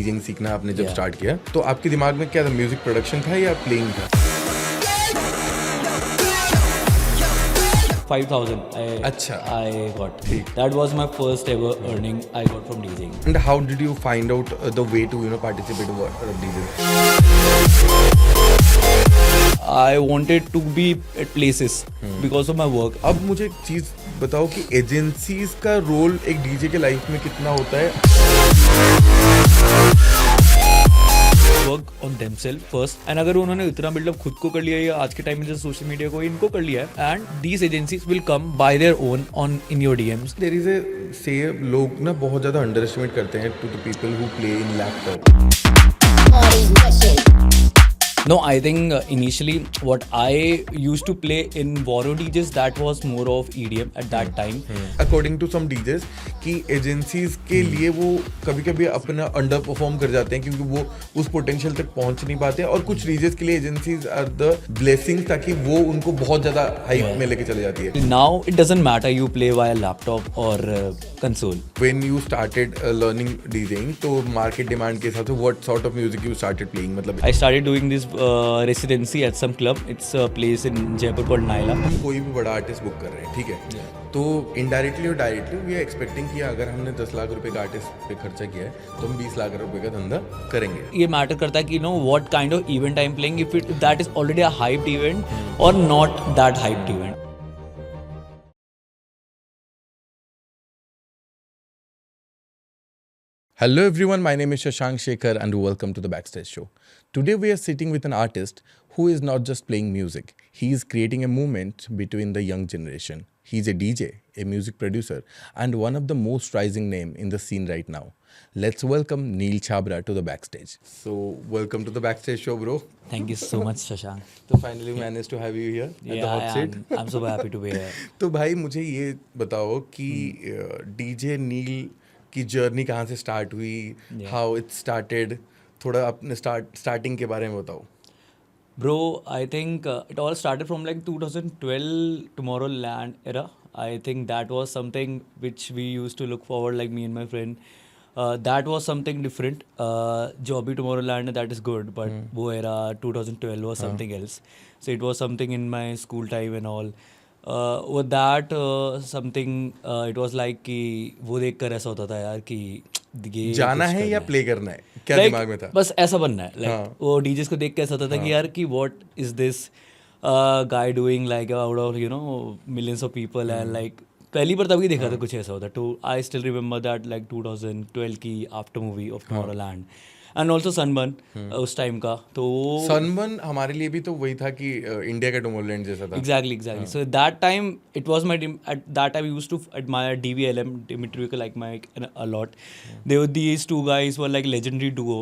डीजिंग सीखना आपने जब Yeah. स्टार्ट किया, तो आपके दिमाग में क्या था, म्यूजिक प्रोडक्शन था या प्लेइंग था? 5,000 अच्छा। I got. ठीक। That was my first ever earning I got from DJing. And how did you find out the way to participate in DJing? I wanted to be at places because of my work. अब मुझे एक चीज बताओ कि agencies का role एक DJ के life में कितना होता है? Work on themselves first. And अगर उन्होंने इतना बिल्डअप खुद को कर लिया है या आज के टाइम में जैसे सोशल मीडिया को इनको कर लिया है, and these agencies will come by their own on in your DMs. There is a say लोग ना बहुत ज्यादा अंडर एस्टिमेट करते हैं to the people who play in laptop. No, I think initially what I used to play in Voro DJs, that was more of EDM at that time. According to some DJs कि agencies के लिए वो कभी कभी अपना under perform कर जाते हैं क्योंकि वो उस पोटेंशियल तक पहुंच नहीं पाते, और कुछ डीजेस के लिए एजेंसीज आर द ब्लेसिंग ताकि वो उनको बहुत ज्यादा हाइप में लेके चले जाती है। Now it doesn't matter you play via laptop or console. When you started learning DJing, तो मार्केट डिमांड के हिसाब से what sort of music you started playing? मतलब I started doing this residency at some club. It's a place in Jaipur called Naila. हम कोई भी बड़ा artist book कर रहे हैं, ठीक है, तो इनडायरेक्टली और डायरेक्टली वी आर एक्सपेक्टिंग कि अगर हमने 10 लाख रुपए का आर्टिस्ट पे खर्चा किया है तो हम 20 लाख रुपए का धंधा करेंगे। ये मैटर करता है कि what kind of event I'm playing, if that is already a hyped event or not that hyped event. Hello everyone, my name is Shashank Shekhar and welcome to the Backstage Show. Today we are sitting with an artist who is not just playing music, he is creating a movement between the young generation. He is a DJ, a music producer and one of the most rising name in the scene right now. Let's welcome Neil Chhabra to the Backstage. So welcome to the Backstage Show, bro. Thank you so much, Shashank. So finally managed to have you here at the hot seat. I'm so happy to be here. तो भाई मुझे ये बताओ कि DJ नील की journey कहाँ से start हुई, हाउ इट स्टार्टेड, थोड़ा अपने स्टार्टिंग के बारे में बताओ। Bro, I think it all started from like 2012 Tomorrowland era. I think that was something which we used to look forward, like me and my friend. That was something different. जो अभी Tomorrowland है, that is good, but वो era 2012 was something else. So it was something in my school time and all. With that something it was like कि वो देख कर ऐसा होता था यार कि ये जाना कुछ है या करना प्ले करना है, क्या Like, दिमाग में था? बस ऐसा बनना है, like वो डीजेस को देख के ऐसा होता था कि यार कि what is this guy doing like out of millions of people and like पहली बार तभी देखा था कुछ ऐसा होता। To I still remember that like 2012 की after movie of Tomorrowland and also Sunburn उस टाइम का। तो सनबर्न हमारे लिए भी तो वही था कि इंडिया का टुमारोलैंड जैसा था। Exactly. So that time it was my at that time I used to admire DVLM, Dimitri Vegas, like my a lot. These two guys were like legendary duo.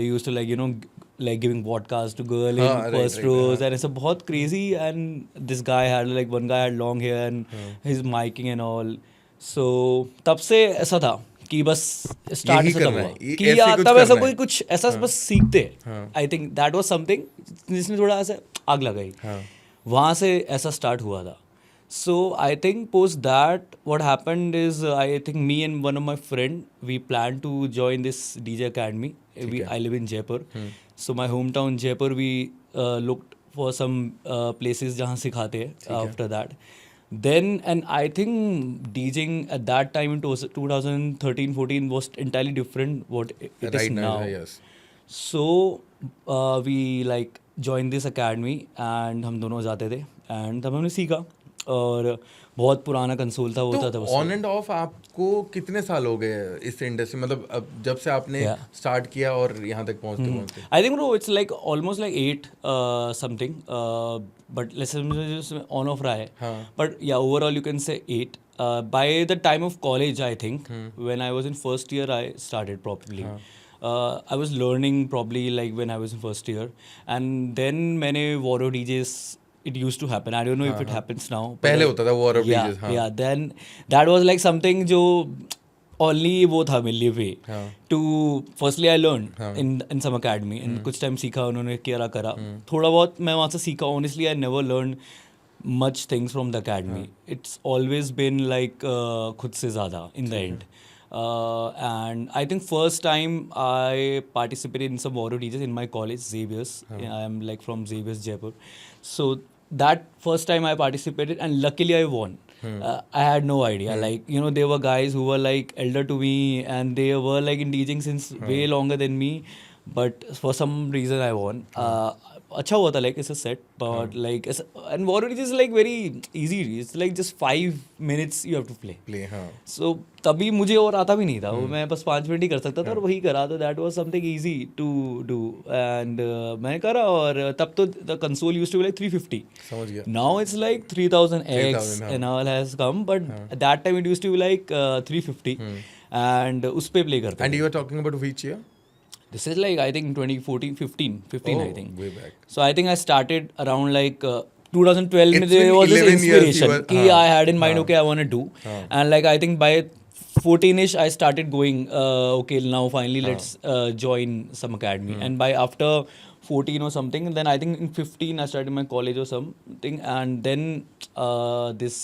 They used to like giving vodkas to girl in first rows and it's a बहुत crazy, and this guy had like one guy had long hair and his miking and all. So तब से ऐसा था कि बस start से तब हुआ कि यार तब ऐसा कोई कुछ ऐसा बस सीखते हैं। I think that was something जिसने थोड़ा ऐसा आग लगाई, वहाँ से ऐसा स्टार्ट हुआ था। So I think post that what happened is I think me and one of my friend we plan to join this DJ academy. I live in Jaipur, so my home town Jaipur we looked for some places जहाँ सिखाते हैं। After that then, and I think DJing at that time in 2013-14 was entirely different what it is right now. Yes. So we like joined this academy and हम दोनों जाते थे and तब हमने सीखा, और बहुत पुराना कंसोल था वो था। तो ऑन एंड ऑफ आपको कितने साल हो गए इस इंडस्ट्री, मतलब अब जब से आपने स्टार्ट किया और यहाँ तक पहुँचते? I think bro it's like almost like 8 something, but let's on off रहा है, बट या overall you can say 8. By the time of college I think when I was in first year I started properly. I was learning probably like when I was in first year, and then मैंने Voro DJs it used to happen. I don't know if it happens now. पहले होता था Voro DJs. Yeah. Then that was like something जो only वो था मेरे लिए to firstly I learned in some academy and कुछ time सीखा उन्होंने करा थोड़ा बहुत मैं वहाँ से सीखा. Honestly I never learned much things from the academy. It's always been like खुद से ज़्यादा in the end. And I think first time I participated in some Warrior DJs in my college, Xavier's. I am like from Xavier's Jaipur. So that first time I participated, and luckily I won. I had no idea. Like, you know, there were guys who were like elder to me, and they were like in DJing since way longer than me. But for some reason I won. अच्छा हुआ था, like it's a set, but like and Warrior DJs is like very easy. It's like just 5 minutes you have to play. हाँ. So तभी मुझे और आता भी नहीं था, वो मैं बस 5 मिनट ही कर सकता था और वही करा, तो that was something easy to do and मैंने करा. और तब तो the console used to be like 350. समझ गया. Now it's like 3000X 3000, हाँ. and all has come, but at that time it used to be like 350 and उस पे प्ले करते And थे. you were talking about which year? This is like I think 2014, 15 I think. Way back. So I think I started around like 2012 It's there been was this 11 years you inspiration were- कि हाँ, I had in mind, okay, I want to do. And like I think by 14ish I started going, okay, now finally let's join some academy. And by after 14 or something, then I think in 15 I started my college or something, and then this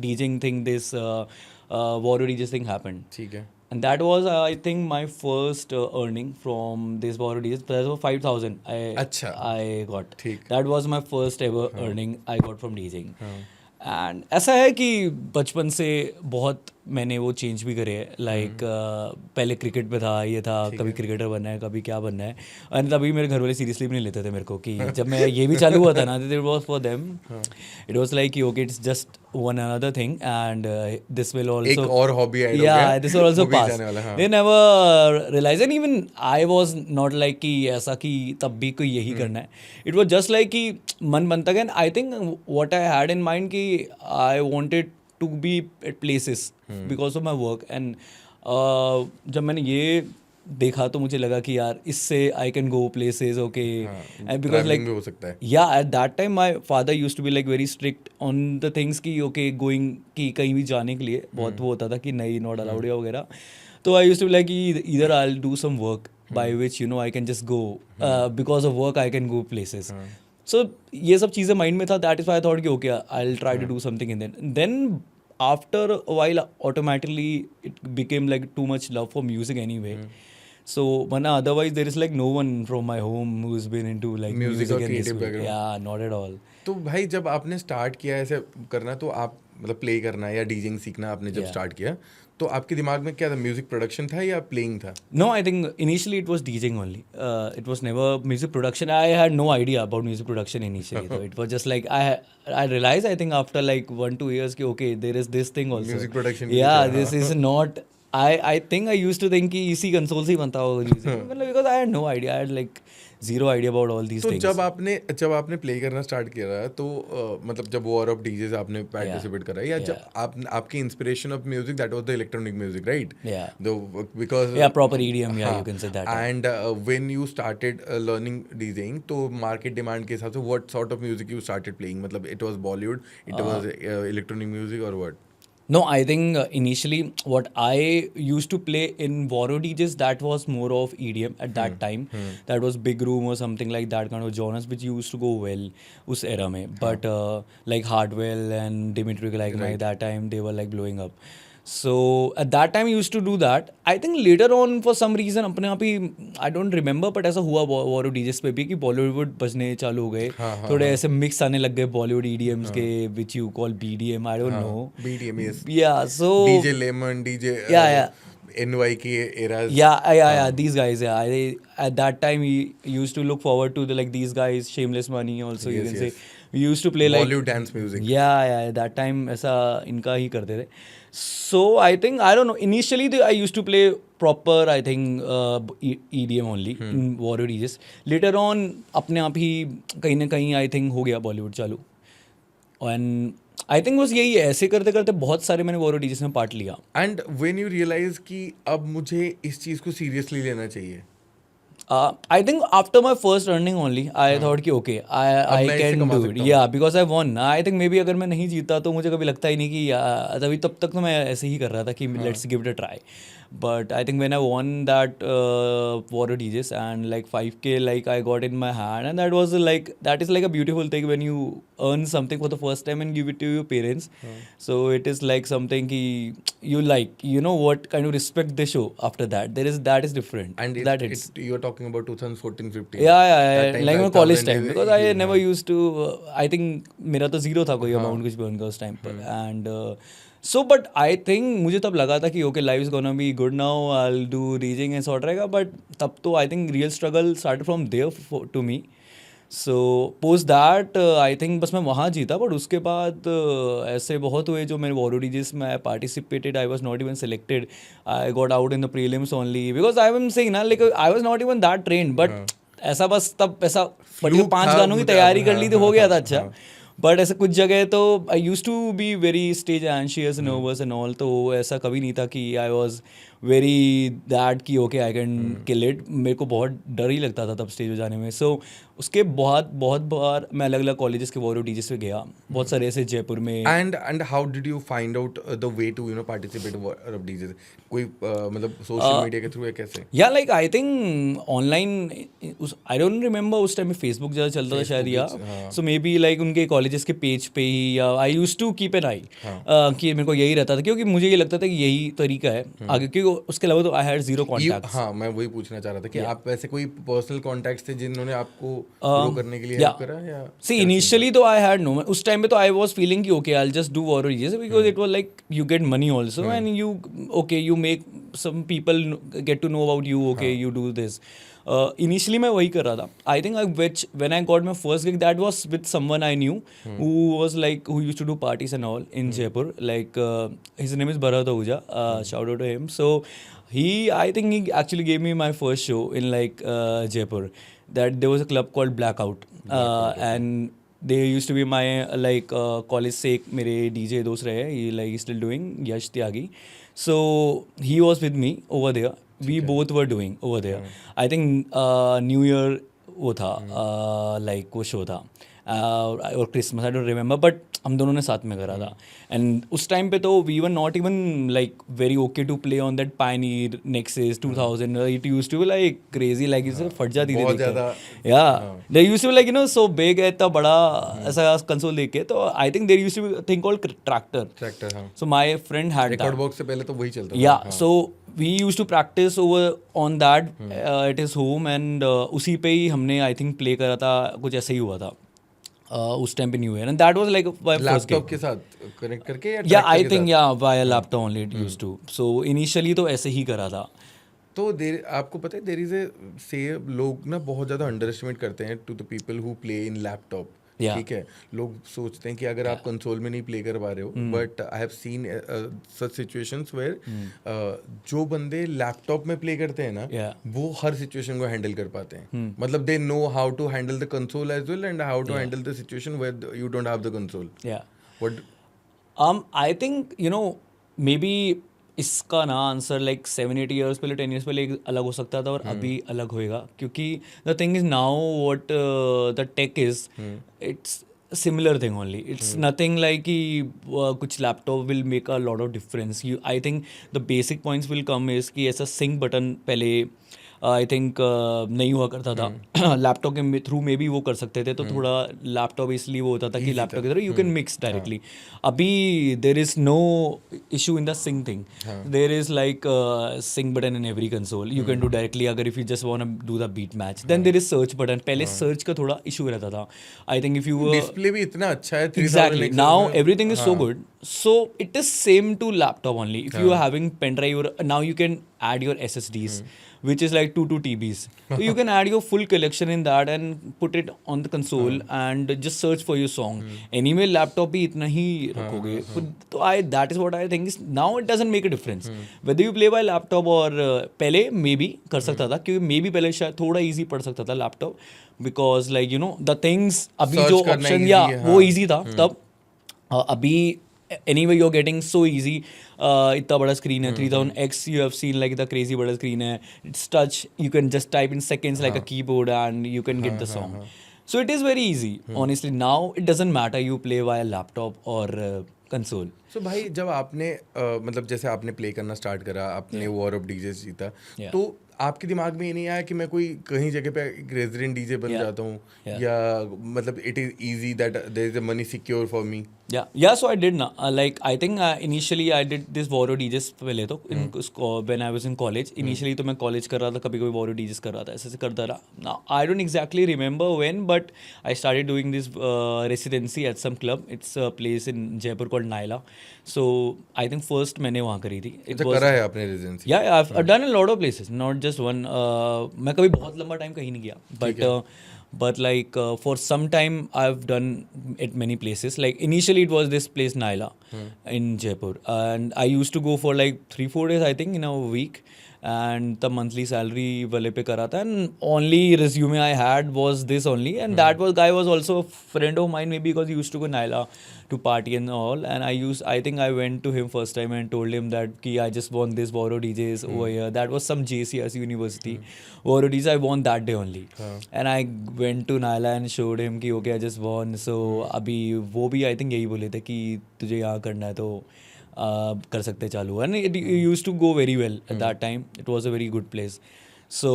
DJing thing, this Warrior DJs thing happened. ठीक है. And that was, I think, my first earning from this Warrior DJs. That was 5,000. अच्छा. I got. ठीक. That was my first ever earning I got from DJing. And ऐसा है कि बचपन से बहुत मैंने वो चेंज भी करे है. लाइक पहले क्रिकेट पे था, ये था, कभी क्रिकेटर बनना है, कभी क्या बनना है. एंड तभी मेरे घर वाले सीरियसली भी नहीं लेते थे मेरे को, कि जब मैं ये भी चालू हुआ था ना, it was for them, it was like कि okay, it's just one another thing and this will also, एक और हॉबी ऐड हो गया. या this will also pass. They never realize, and even I was not like कि ऐसा कि तब भी कोई यही करना है. इट वाज जस्ट लाइक कि मन बनता गया. And I think what I had in mind कि I wanted to be at places because of my work. And जब मैंने ये देखा तो मुझे लगा कि यार इससे I can go places, okay. And because like भी हो सकता है. yeah, at that time my father used to be like very strict on the things कि okay, going कि कहीं भी जाने के लिए बहुत वो होता था कि नहीं, not allowed या वगैरह. तो I used to be like either I'll do some work by which, you know, I can just go because of work I can go places. So ये सब चीज़ें माइंड में था. That is why I thought कि okay, I will try to do something in then after a while automatically it became like too much love for music anyway. So वरना otherwise there is like no one from my home who is been into like music और and creative this. background. या not at all. तो भाई जब आपने start किया ऐसे करना, तो आप मतलब प्ले करना या डीजिंग सीखना आपने जब स्टार्ट किया, तो आपके दिमाग में क्या था? म्यूजिक प्रोडक्शन था या प्लेइंग था? No, I think initially it was DJing only. It was never music production. I had no idea about music production initially. So it was just like I realized, I think after like 1-2 years कि okay, there is this thing also. Music production. Yeah, this is not. I think I used to think कि इसी console से ही बनता होगा music. Because I had no idea. I had like zero idea about all these तो things. जब आपने play करना start किया तो मतलब जब वॉर ऑफ डीजेस आपने पार्टिसिपेट करा, या जब आपकी inspiration of music that was the electronic music, right? Because proper EDM, yeah, you can say that. And when you started learning DJing, तो मार्केट डिमांड के हिसाब से what sort of music you started playing? मतलब it was Bollywood, it was electronic music, और what? No, I think initially what I used to play in Warrior DJs, that was more of EDM at that time. That was Big Room or something like that kind of genres which used to go well उस era में. But like Hardwell and Dimitri like my that time, they were like blowing up. So at that time I used to do that. I think later on for some reason अपने आप ही I don't remember, but ऐसा हुआ Warrior DJs पे भी कि बॉलीवुड बजने चालू हो गए. थोड़े ऐसे मिक्स आने लग गए बॉलीवुड EDMs के, which you call BDM. I don't know. BDM is Yeah, so DJ Lemon, DJ NYK eras. Yeah. These guys, yeah. At that time, we used to look forward to these guys. Shameless Money, also you can say. We used to play like Bollywood dance music. Yeah. That time, ऐसा इनका ही करते थे. So I think, I don't know. Initially, I used to play proper, I think, EDM only in Warrior DJs. Later on, अपने आप ही कहीं ना कहीं I think हो गया बॉलीवुड चालू. And आई थिंक बस यही है, ऐसे करते करते बहुत सारे मैंने Warrior DJs में पार्ट लिया. एंड व्हेन यू रियलाइज कि अब मुझे इस चीज़ को सीरियसली लेना चाहिए? I think after my first earning only, I thought कि okay, I can do it. Yeah, because I won. I think maybe अगर मैं नहीं जीता तो मुझे कभी लगता ही नहीं कि तभी तब तक तो मैं ऐसे ही कर रहा था कि let's give it a try. But I think when I won that Warrior DJs and like 5K like I got in my hand, and that was like, that is like a beautiful thing when you earn something for the first time and give it to your parents. So it is like something ki you like, you know what kind of respect they show after that. That is different. And that hits. you're talking about 2014-15. Yeah. time Like my 5,000 college time, is because I huge, never हाँ. used to. I think मेरा तो zero था कोई amount कुछ भी उनका उस time पर. And so but I think मुझे तब लगा था कि okay, life is gonna be good now. I'll do DJing and sort रहेगा. But तब तो I think real struggle started from there to me. So post that I think बस मैं वहाँ जीता, बट उसके बाद ऐसे बहुत हुए जो मेरे वॉरो डीजेस में I participated, I was not even selected, I got out in the prelims only, because I am saying ना like I was not even that train, but ऐसा बस तब ऐसा पर्टिकुलर 5 गानों की तैयारी कर ली तो हो गया था अच्छा. बट ऐसे कुछ जगह तो I use to be very stage anxious nervous and all, तो ऐसा कभी नहीं था कि आई वॉज वेरी दैट कि okay I can kill it. मेरे को बहुत डर ही लगता था तब स्टेज पे जाने में. सो उसके बहुत बार मैं अलग अलग कॉलेजेस के वॉरो डीजेस पे गया, बहुत सारे ऐसे जयपुर में. And how did you find out the way to participate of DJs? कोई मतलब सोशल मीडिया के थ्रू या कैसे? या like I think online, I don't remember उस टाइम में फेसबुक ज़्यादा चलता था शायद, या सो मे बी लाइक उनके कॉलेजेस के पेज पे ही, या आई यूज टू कीप एन आई कि मेरे को यही रहता था, क्योंकि मुझे ये लगता था कि यही तरीका है आगे, क्योंकि उसके अलावा तो आई हैड जीरो कॉन्टैक्ट. हाँ, मैं वही पूछना चाह रहा था कि आप वैसे कोई पर्सनल कॉन्टैक्ट्स थे जिन्होंने आपको ग्रो करने के लिए हेल्प करा, या सी इनिशियली तो आई हैड नो, उस टाइम पे तो आई वाज फीलिंग कि okay I will just do war of DJs, because it was like you get money also and you okay you make some people get to know about you, okay you do this. Initially मैं वही कर रहा था. I think when I got my first gig that was with someone I knew who was like who used to do parties and all in Jaipur, like his name is Bharat Ahuja, shout out to him. So I think he actually gave me my first show in like Jaipur. That there was a club called Blackout, and they used to be my like college से एक मेरे DJ दोस्त रहे, he like he's still doing, Yash Tyagi. So he was with me over there. We both were doing over there. I think New Year वो था, like वो show था, और Christmas, I don't remember, but हम दोनों ने साथ में करा था. एंड उस टाइम पे तो we were not even like very okay to play on that Pioneer Nexus 2000. It used to be like crazy, like इससे फट जाती थी yeah they used to be like you know so big है, इतना बड़ा ऐसा कंसोल देख के. तो I think there used to be thing called Traktor. So my friend had that. Rekordbox से पहले तो वही चलता था. या सो we use to practice over on that at his home, and उसी पे ही हमने आई थिंक प्ले करा था. कुछ ऐसा ही हुआ था उस टाइम पे new year, and that was like laptop के साथ कनेक्ट करके, yeah I think yeah via laptop only it used to. So initially तो ऐसे ही करा था. तो आपको पता है देयर इज ए से लोग ना बहुत ज़्यादा अंडर एस्टिमेट करते हैं to the people who play in laptop. ठीक है, लोग सोचते हैं कि अगर आप कंसोल में नहीं प्ले कर पा रहे हो, but I have seen such situations where जो बंदे लैपटॉप में प्ले करते हैं ना, वो हर सिचुएशन को हैंडल कर पाते हैं. मतलब they know how to handle the console as well and how to handle the situation where you don't have the console. What I think you know maybe इसका ना आंसर लाइक 7-8 ईयर्स पहले 10 years पहले अलग हो सकता था, और अभी अलग होएगा, क्योंकि the thing is now what the tech is, it's similar thing only. It's nothing like कि कुछ laptop will make a lot of difference. I think the basic points will come is कि ऐसा sync button पहले I think नहीं हुआ करता था. Laptop के थ्रू में भी वो कर सकते थे, तो थोड़ा लैपटॉप इसलिए वो होता था कि लैपटॉप के through you can mix directly. अभी there is no issue in the sync thing. There is like sync button in every console, you can do directly. अगर if you just want do the beat match, then there is search button. पहले search का थोड़ा issue रहता था. I think if you display भी इतना अच्छा है, exactly now everything is so good, so it is same to laptop only. If you are having pen drive, or now you can add your SSDs, which is like 2 TBs. So you can add your full collection in that and put it on the console and just search for your song. Anyway, laptop भी इतना ही रखोगे. तो that is what I think is now it doesn't make a difference whether you play by laptop or पहले maybe कर सकता था, क्योंकि maybe पहले शायद थोड़ा easy पड़ सकता था laptop, because like you know the things अभी जो option या वो easy था तब, अभी anyway you're getting so easy. इतना बड़ा स्क्रीन है, 3000x you have seen like the crazy बड़ा स्क्रीन है. It's touch, you can just type in seconds like a keyboard and you can get the song. So it is very easy. Honestly now it doesn't matter you play via laptop or console. So भाई जब आपने मतलब जैसे आपने play करना start करा, आपने war of DJs जीता, Yeah. तो आपके दिमाग में ये नहीं आया कि मैं कोई कहीं जगह पे एक रेजिडेंट डीजे बन Yeah. जाता हूँ, Yeah. या मतलब it is easy that there is a money secure for me? Yeah. So I did na. Like I think initially I did this Voro DJs पहले तो when I was in college. Initially तो मैं college कर रहा था, कभी कभी Voro DJs कर रहा था, ऐसे करता रहा. Now I don't exactly remember when, but I started doing this residency at some club. It's a place in Jaipur called Naila. So I think first मैंने वहाँ करी थी. It अच्छा, was करा है आपने residency? yeah, I've done a lot of places, not just one. मैं कभी बहुत लंबा टाइम कहीं नहीं गया, but like for some time I've done it many places. Like initially it was this place Naila in Jaipur, and I used to go for like 3-4 days I think in a week, and the monthly salary वाले पे करा था, and only resume I had was this only, and that was guy was also a friend of mine maybe because he used to go Naila to party and all, and I think I went to him first time and told him that ki I just won this Voro DJs over here. That was some JCS University Voro DJs I won that day only, and I went to Naila and showed him कि okay I just won. So अभी वो भी I think यही बोले थे कि तुझे यहाँ करना है तो कर सकते चालू. And it used to go very well at that time. It was a very good place. So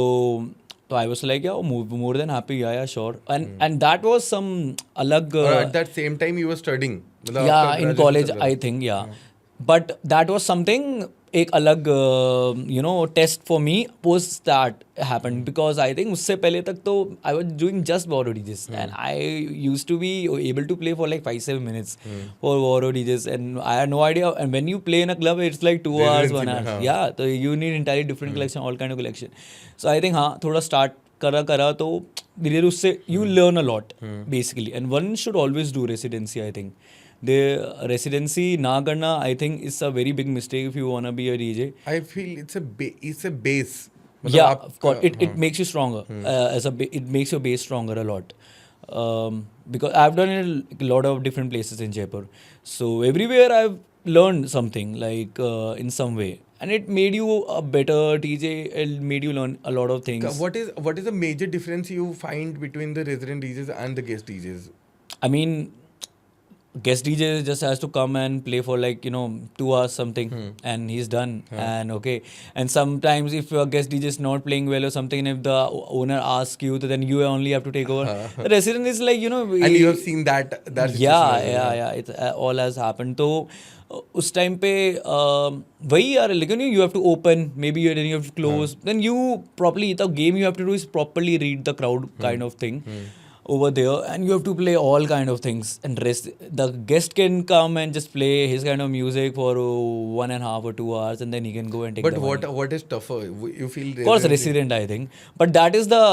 I was like yeah, more than happy, yeah sure. And that was some alag और at that same time you were studying, मतलब yeah आपका in graduation college चल रहा I think yeah. But that was something एक अलग test for me post that happened, because I think उससे पहले तक तो I was doing just Voro DJs and I used to be able to play for like 5-7 minutes for Voro DJs, and I had no idea. And when you play in a club it's like 2 hours 1 hour, yeah, so you need entirely different collection, all kind of collection. So I think हाँ थोड़ा start करा तो धीरे धीरे उससे you learn a lot basically, and one should always do residency. I think the residency ना करना I think is a very big mistake if you wanna be a DJ. I feel it's a base. मतलब Yeah, आप of course it makes you stronger it makes your base stronger a lot, because I've done it a lot of different places in Jaipur, so everywhere I've learned something like in some way, and it made you a better DJ. It made you learn a lot of things. what is the major difference you find between the resident DJs and the guest DJs? I mean, guest DJ just has to come and play for like 2 hours something, and he's done. And okay, and sometimes if your guest DJ is not playing well or something, and if the owner asks you, then you only have to take over. The resident is like And you have seen that situation yeah as well. yeah it all has happened. तो उस time पे वही यार, लेकिन you have to open, maybe then you have to close, then you properly, the game you have to do is properly read the crowd kind of thing over there, and you have to play all kind of things, and rest the guest can come and just play his kind of music for 1.5 or 2 hours, and then he can go and take But the money. what is tougher? You feel Of course resident I think, but that is the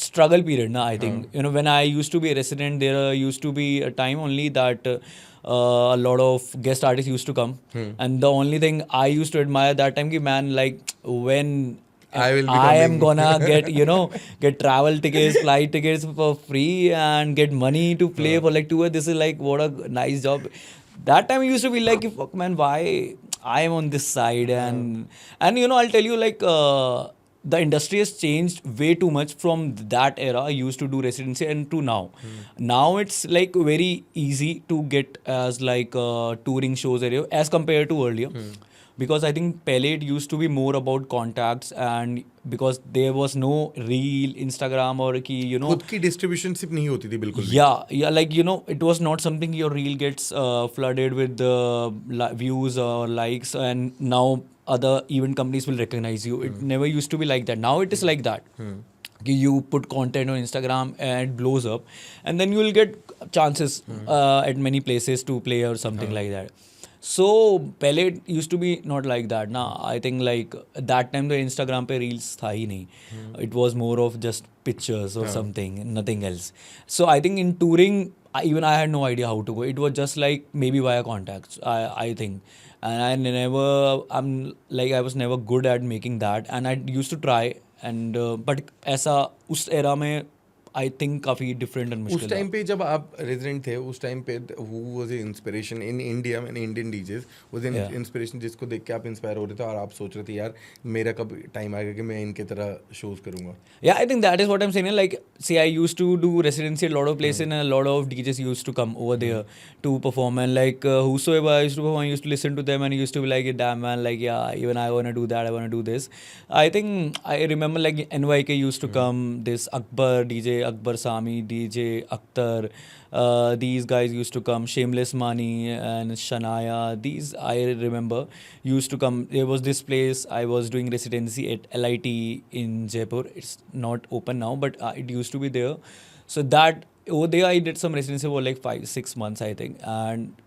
struggle period na. I think when I used to be a resident, there used to be a time only that a lot of guest artists used to come, and the only thing I used to admire that time ki man, like when I will be I am coming. gonna get get travel tickets, flight tickets for free, and get money to play for like 2 hours. This is like what a nice job. That time I used to be like, fuck man, why I am on this side, and I'll tell you like the industry has changed way too much from that era I used to do residency and to now. Now it's like very easy to get as like touring shows area as compared to earlier. Because I think Pele it used to be more about contacts, and because there was no real Instagram or ki खुद की distribution सिर्फ नहीं होती थी बिल्कुल भी. yeah like it was not something your reel gets flooded with views or likes, and now other event companies will recognize you. It never used to be like that. Now it is like that. You put content on Instagram and it blows up, and then you will get chances at many places to play or something like that. So पहले it used to be not like that ना. I think like that time the Instagram पे reels था ही नहीं. It was more of just pictures or something, nothing else. So I think in touring even I had no idea how to go. It was just like maybe via contacts I think, and I was never good at making that, and I used to try, and but ऐसा उस era में I think काफ़ी different and उस मुश्किल time पे जब आप resident थे, उस टाइम पे who was inspiration in India में, Indian DJs was an Yeah. Inspiration जिसको देख के आप इंस्पायर हो रहे थे और आप सोच रहे थे यार मेरा कब टाइम आएगा कि मैं इनके तरह शोज करूंगा? Yeah, I think that is what I'm saying. Like, see, I used to do residency at a lot of places, and a lot of DJs used to come over there to perform. And like, whosoever I used to perform, I used to listen to them, and I used to be like, damn man, like, yeah, even I want to do that, I want to do this. I think I remember like NYK used to come, this Akbar, DJ Akbar Sami, DJ Akhtar. These guys used to come, Shameless Mani and Shania. These I remember used to come. There was this place I was doing residency at LIT in Jaipur. It's not open now, but it used to be there. So that over there I did some residency for like 5-6 months I think, and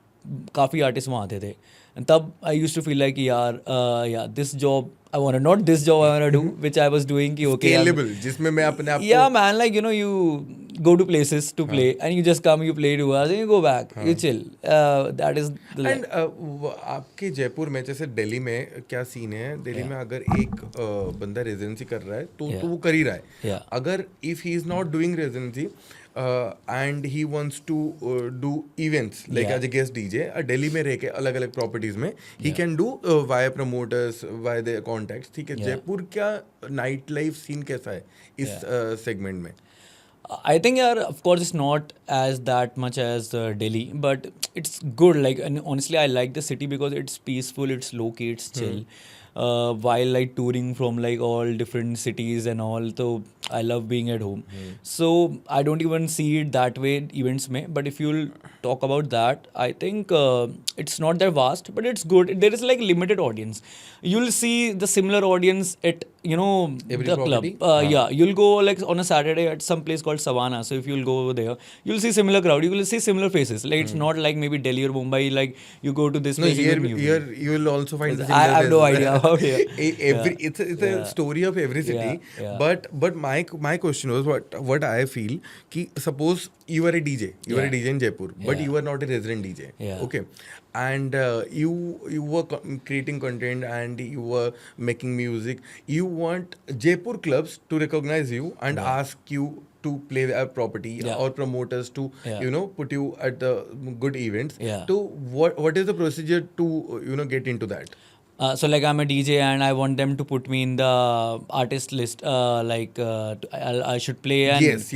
काफ़ी artist वहाँ आते थे. And तब I used to feel like यार yeah, this job I want to, not this job I want to do which I was doing कि okay scalable, जिसमें मैं अपने आप yeah man, like you know, you go to places to play and you just come, you play 2 hours and you go back, you chill. That is the and आपके जयपुर में जैसे दिल्ली में क्या सीन है, दिल्ली में अगर एक बंदा रेजिडेंसी कर रहा है तो वो कर ही रहा है. Yeah. अगर if he is not doing residency and he wants to do events like as a guest DJ Delhi में रह के अलग अलग प्रॉपर्टीज में he can do via promoters, via the contacts. ठीक है, जयपुर क्या नाइट लाइफ सीन कैसा है इस सेगमेंट में? I think, yeah, of course, it's not as that much as Delhi, but it's good. Like, and honestly, I like the city because it's peaceful, it's low key, it's chill. While like touring from like all different cities and all, so I love being at home. So I don't even see it that way events mein. But if you'll talk about that, I think it's not that vast, but it's good. There is like limited audience. You'll see the similar audience at Every the property? club. Yeah, you'll go like on a Saturday at some place called Savannah. So if you'll go over there, you'll see similar crowd. You will see similar faces. Like it's not like maybe Delhi or Mumbai. Like you go to this No, place. here you will also find the I have no similar idea about here. every it's a story of every city. Yeah. But my question was what I feel कि suppose you are a DJ, you are a DJ in Jaipur, but you are not a resident DJ. Yeah. Okay, and you were creating content and you were making music. You want Jaipur clubs to recognize you and ask you to play a property or promoters to put you at the good events. Yeah. So what is the procedure to get into that? So like I'm a DJ and I want them to put me in the artist list. I should play. And Yes.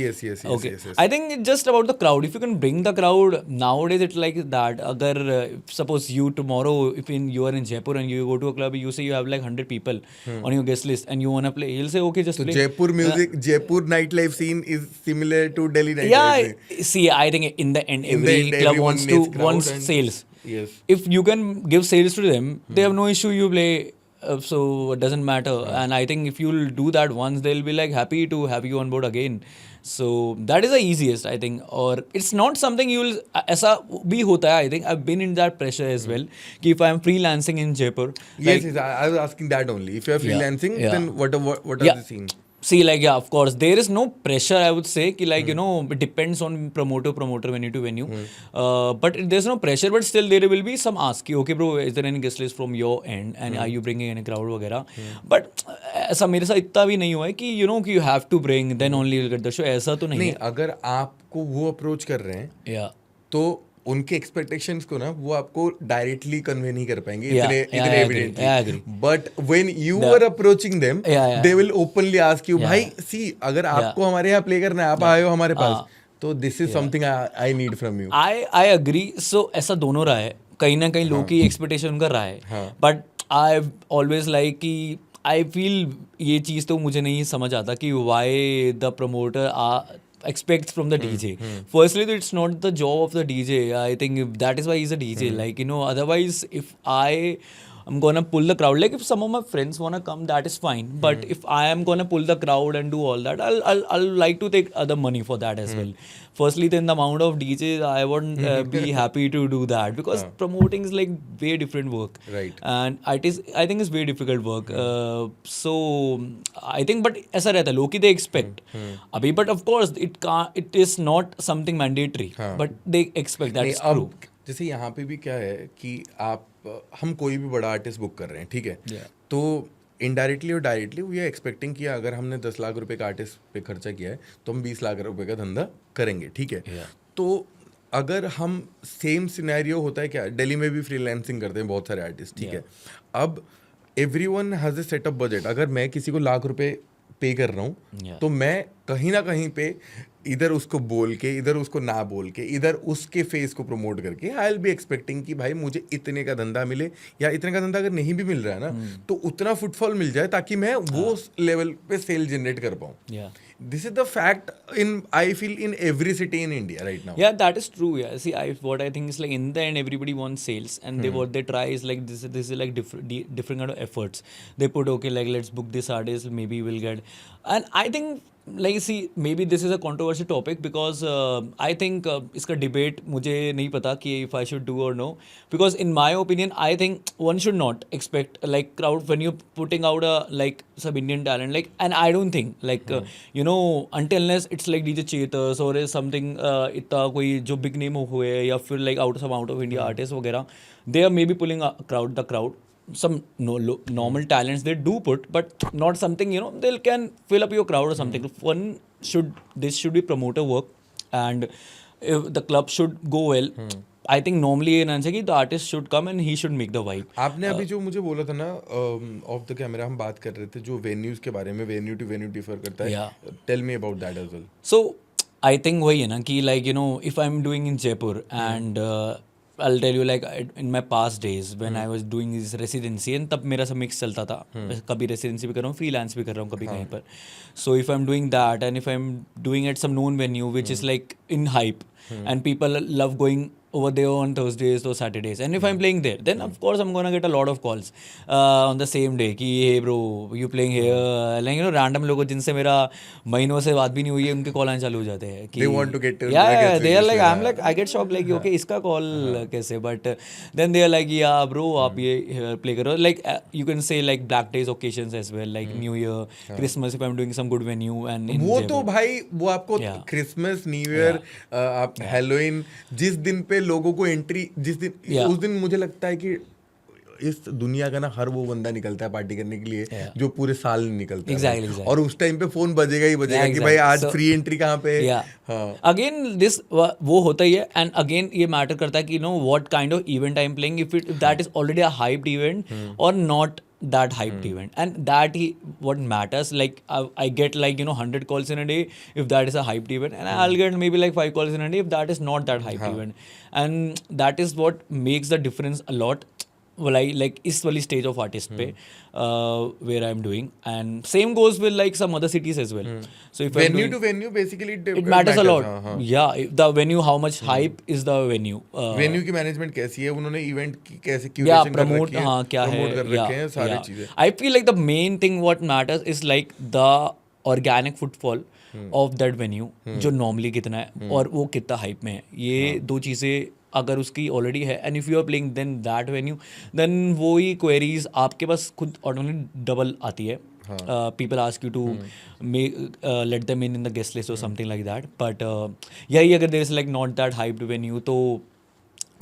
Okay. Yes. I think it's just about the crowd. If you can bring the crowd nowadays, it's like that. Agar suppose you tomorrow, you are in Jaipur and you go to a club, you say you have like 100 people on your guest list and you wanna play, he'll say okay, just So play. Jaipur music, Jaipur nightlife scene is similar to Delhi nightlife scene. Yeah. See, I think in the end, In the every end, club everyone wants needs crowd wants and- sales. Yes. If you can give sales to them, they have no issue. You play, so it doesn't matter. And I think if you'll do that once, they'll be like happy to have you on board again. So that is the easiest, I think. Or it's not something you'll. ऐसा भी होता है. I think I've been in that pressure as well. कि if I'm freelancing in Jaipur, Yes, I was asking that only. If you are freelancing, yeah. then what are the scenes? See, like, yeah, of course, there is no pressure, I would say, ki, like, it depends on promoter, venue to venue. But there's no pressure, but still there will be some ask, ki, okay, bro, is there any guest list from your end? And are you bringing any crowd, वगैरह? But ऐसा मेरे साथ इतना भी नहीं हुआ है कि, कि you have to bring, then only you'll get the show. ऐसा तो नहीं नहीं, है. अगर आपको वो अप्रोच कर रहे हैं Yeah. तो उनके एक्सपेक्टेशंस को ना वो आपको डायरेक्टली कन्वे नहीं कर पाएंगे Yeah, इतने I agree, evidently. I agree. But when you are approaching them Yeah. They will openly ask you, भाई सी अगर आपको हमारे यहाँ प्ले करना है, आप आए हो हमारे पास, तो this is something I need from you. I agree. So ऐसा दोनों रहा है. कहीं ना कहीं लोग की एक्सपेक्टेशन उनका रहा है. बट आई ऑलवेज लाइक कि आई फील ये चीज़ तो मुझे नहीं समझ आता कि why the promoter expects from the DJ. Firstly, it's not the job of the DJ. I think that is why he's a DJ. Like, otherwise, if I'm gonna pull the crowd, like if some of my friends wanna come, that is fine. But if I am gonna pull the crowd and do all that, I'll like to take other money for that as well. Firstly, then the amount of DJs, I wouldn't be happy to do that because promoting is like way different work. Right. And I think it's very difficult work. So I think, but ऐसा रहता है, लोग की they expect. अभी, but of course it is not something mandatory. But they expect. That's नहीं, true. अब जैसे यहाँ पे भी क्या है कि हम कोई भी बड़ा आर्टिस्ट बुक कर रहे हैं, ठीक है, तो इनडायरेक्टली और डायरेक्टली वी आर एक्सपेक्टिंग कि अगर हमने 10 लाख रुपए का आर्टिस्ट पे खर्चा किया है तो हम 20 लाख रुपए का धंधा करेंगे, ठीक है। Yeah. तो अगर हम सेम सिनेरियो होता है क्या, दिल्ली में भी फ्रीलांसिंग करते हैं बहुत सारे आर्टिस्ट, ठीक है। अब everyone has a setup budget. अगर मैं किसी को लाख रुपए पे कर रहा हूँ Yeah. तो मैं कहीं ना कहीं पे इधर उसको बोल के, इधर उसको ना बोल के, इधर उसके फेस को प्रमोट करके आई विल बी एक्सपेक्टिंग कि भाई मुझे इतने का धंधा मिले, या इतने का धंधा अगर नहीं भी मिल रहा है ना तो उतना फुटफॉल मिल जाए ताकि मैं वो लेवल पे सेल जनरेट कर पाऊँ। Yeah. This is the fact in, I feel, in every city in India right now. Yeah, that is true. Yeah, see, what I think is like in the end, everybody wants sales, and they what they try is like this is like different kind of efforts. They put okay, like let's book this artist, maybe we'll get, and I think like see maybe this is a controversial topic because I think इसका debate मुझे नहीं पता कि if I should do or no, because in my opinion I think one should not expect like crowd when you're putting out a like some Indian talent, like, and I don't think like you know until unless it's like DJ Chetas or is something इतना कोई जो big name हुए या फिर like out of India artists वगैरह, they are maybe pulling a crowd some normal talents they do put, but not something you know they can fill up your crowd or something. This should be promoter work, and if the club should go well, I think normally in answer the artist should come and he should make the vibe. आपने अभी जो मुझे बोला था ना of the camera हम बात कर रहे थे जो वेन्यूज के बारे में, वेन्यू टू वेन्यू डिफर करता है, tell me about that as well. So I think वही है ना कि like you know if I'm doing in Jaipur and I'll tell you like in my past days when I was doing this residency, and तब मेरा सब mix चलता था, कभी रेसिडेंसी भी कर रहा हूँ, फ्रीलांस भी कर रहा हूँ कभी कहीं पर। So if I'm doing that and if I'm doing at some known venue which is like in hype and people love going over there on Thursdays or Saturdays, and if I'm playing there, then of course I'm gonna get a lot of calls on the same day कि hey bro you playing here, like you know random लोगों जिनसे मेरा महीनों से बात भी नहीं हुई है उनके कॉल आने चालू हो जाते हैं कि They want to get to yeah they are like I'm like I get shocked like okay इसका कॉल कैसे, but then they are like yeah bro आप ये play करो, like you can say like black days occasions as well, like New Year, Christmas if I'm doing some good venue, and in वो Jaipur. तो भाई वो आपको Christmas, new year, आप Halloween, जिस दिन पे लोगों को एंट्री, जिस दिन उस दिन मुझे लगता है कि इस दुनिया का ना हर वो बंदा निकलता है पार्टी करने के लिए जो पूरे साल नहीं निकलता है। Exactly. और उस टाइम पे फोन बजेगा ही बजेगा कि भाई आज फ्री एंट्री कहाँ पे है। अगेन दिस वो होता ही है, एंड अगेन ये मैटर करता है कि know what kind of event I am playing, if that is already a hyped event और not that hyped event, and that what matters. Like I get like you know 100 calls in a day if that is a hyped event, and I'll get maybe like 5 calls in a day if that is not that hyped event, and that is what makes the difference a lot. Like इस वाली stage of artist पे where I'm doing, and same goes with like some other cities as well. So if venue to venue basically it matters a lot. Yeah, the venue, how much hype is the venue. venue की management कैसी है, उन्होंने event की कैसे curation कर रखी है, हाँ क्या है, प्रमोट कर रखे हैं सारी चीजें। I feel like the main thing what matters is like the organic footfall of that venue, जो normally कितना है और वो कितना hype में है, ये दो चीज़ें अगर उसकी ऑलरेडी है, and if you are playing then that venue, then वो ही क्वेरीज आपके पास खुद ऑटोमेटिकली डबल आती है। People ask you to let them in the guest list और समथिंग लाइक दैट, बट यही अगर there is like not that hyped venue तो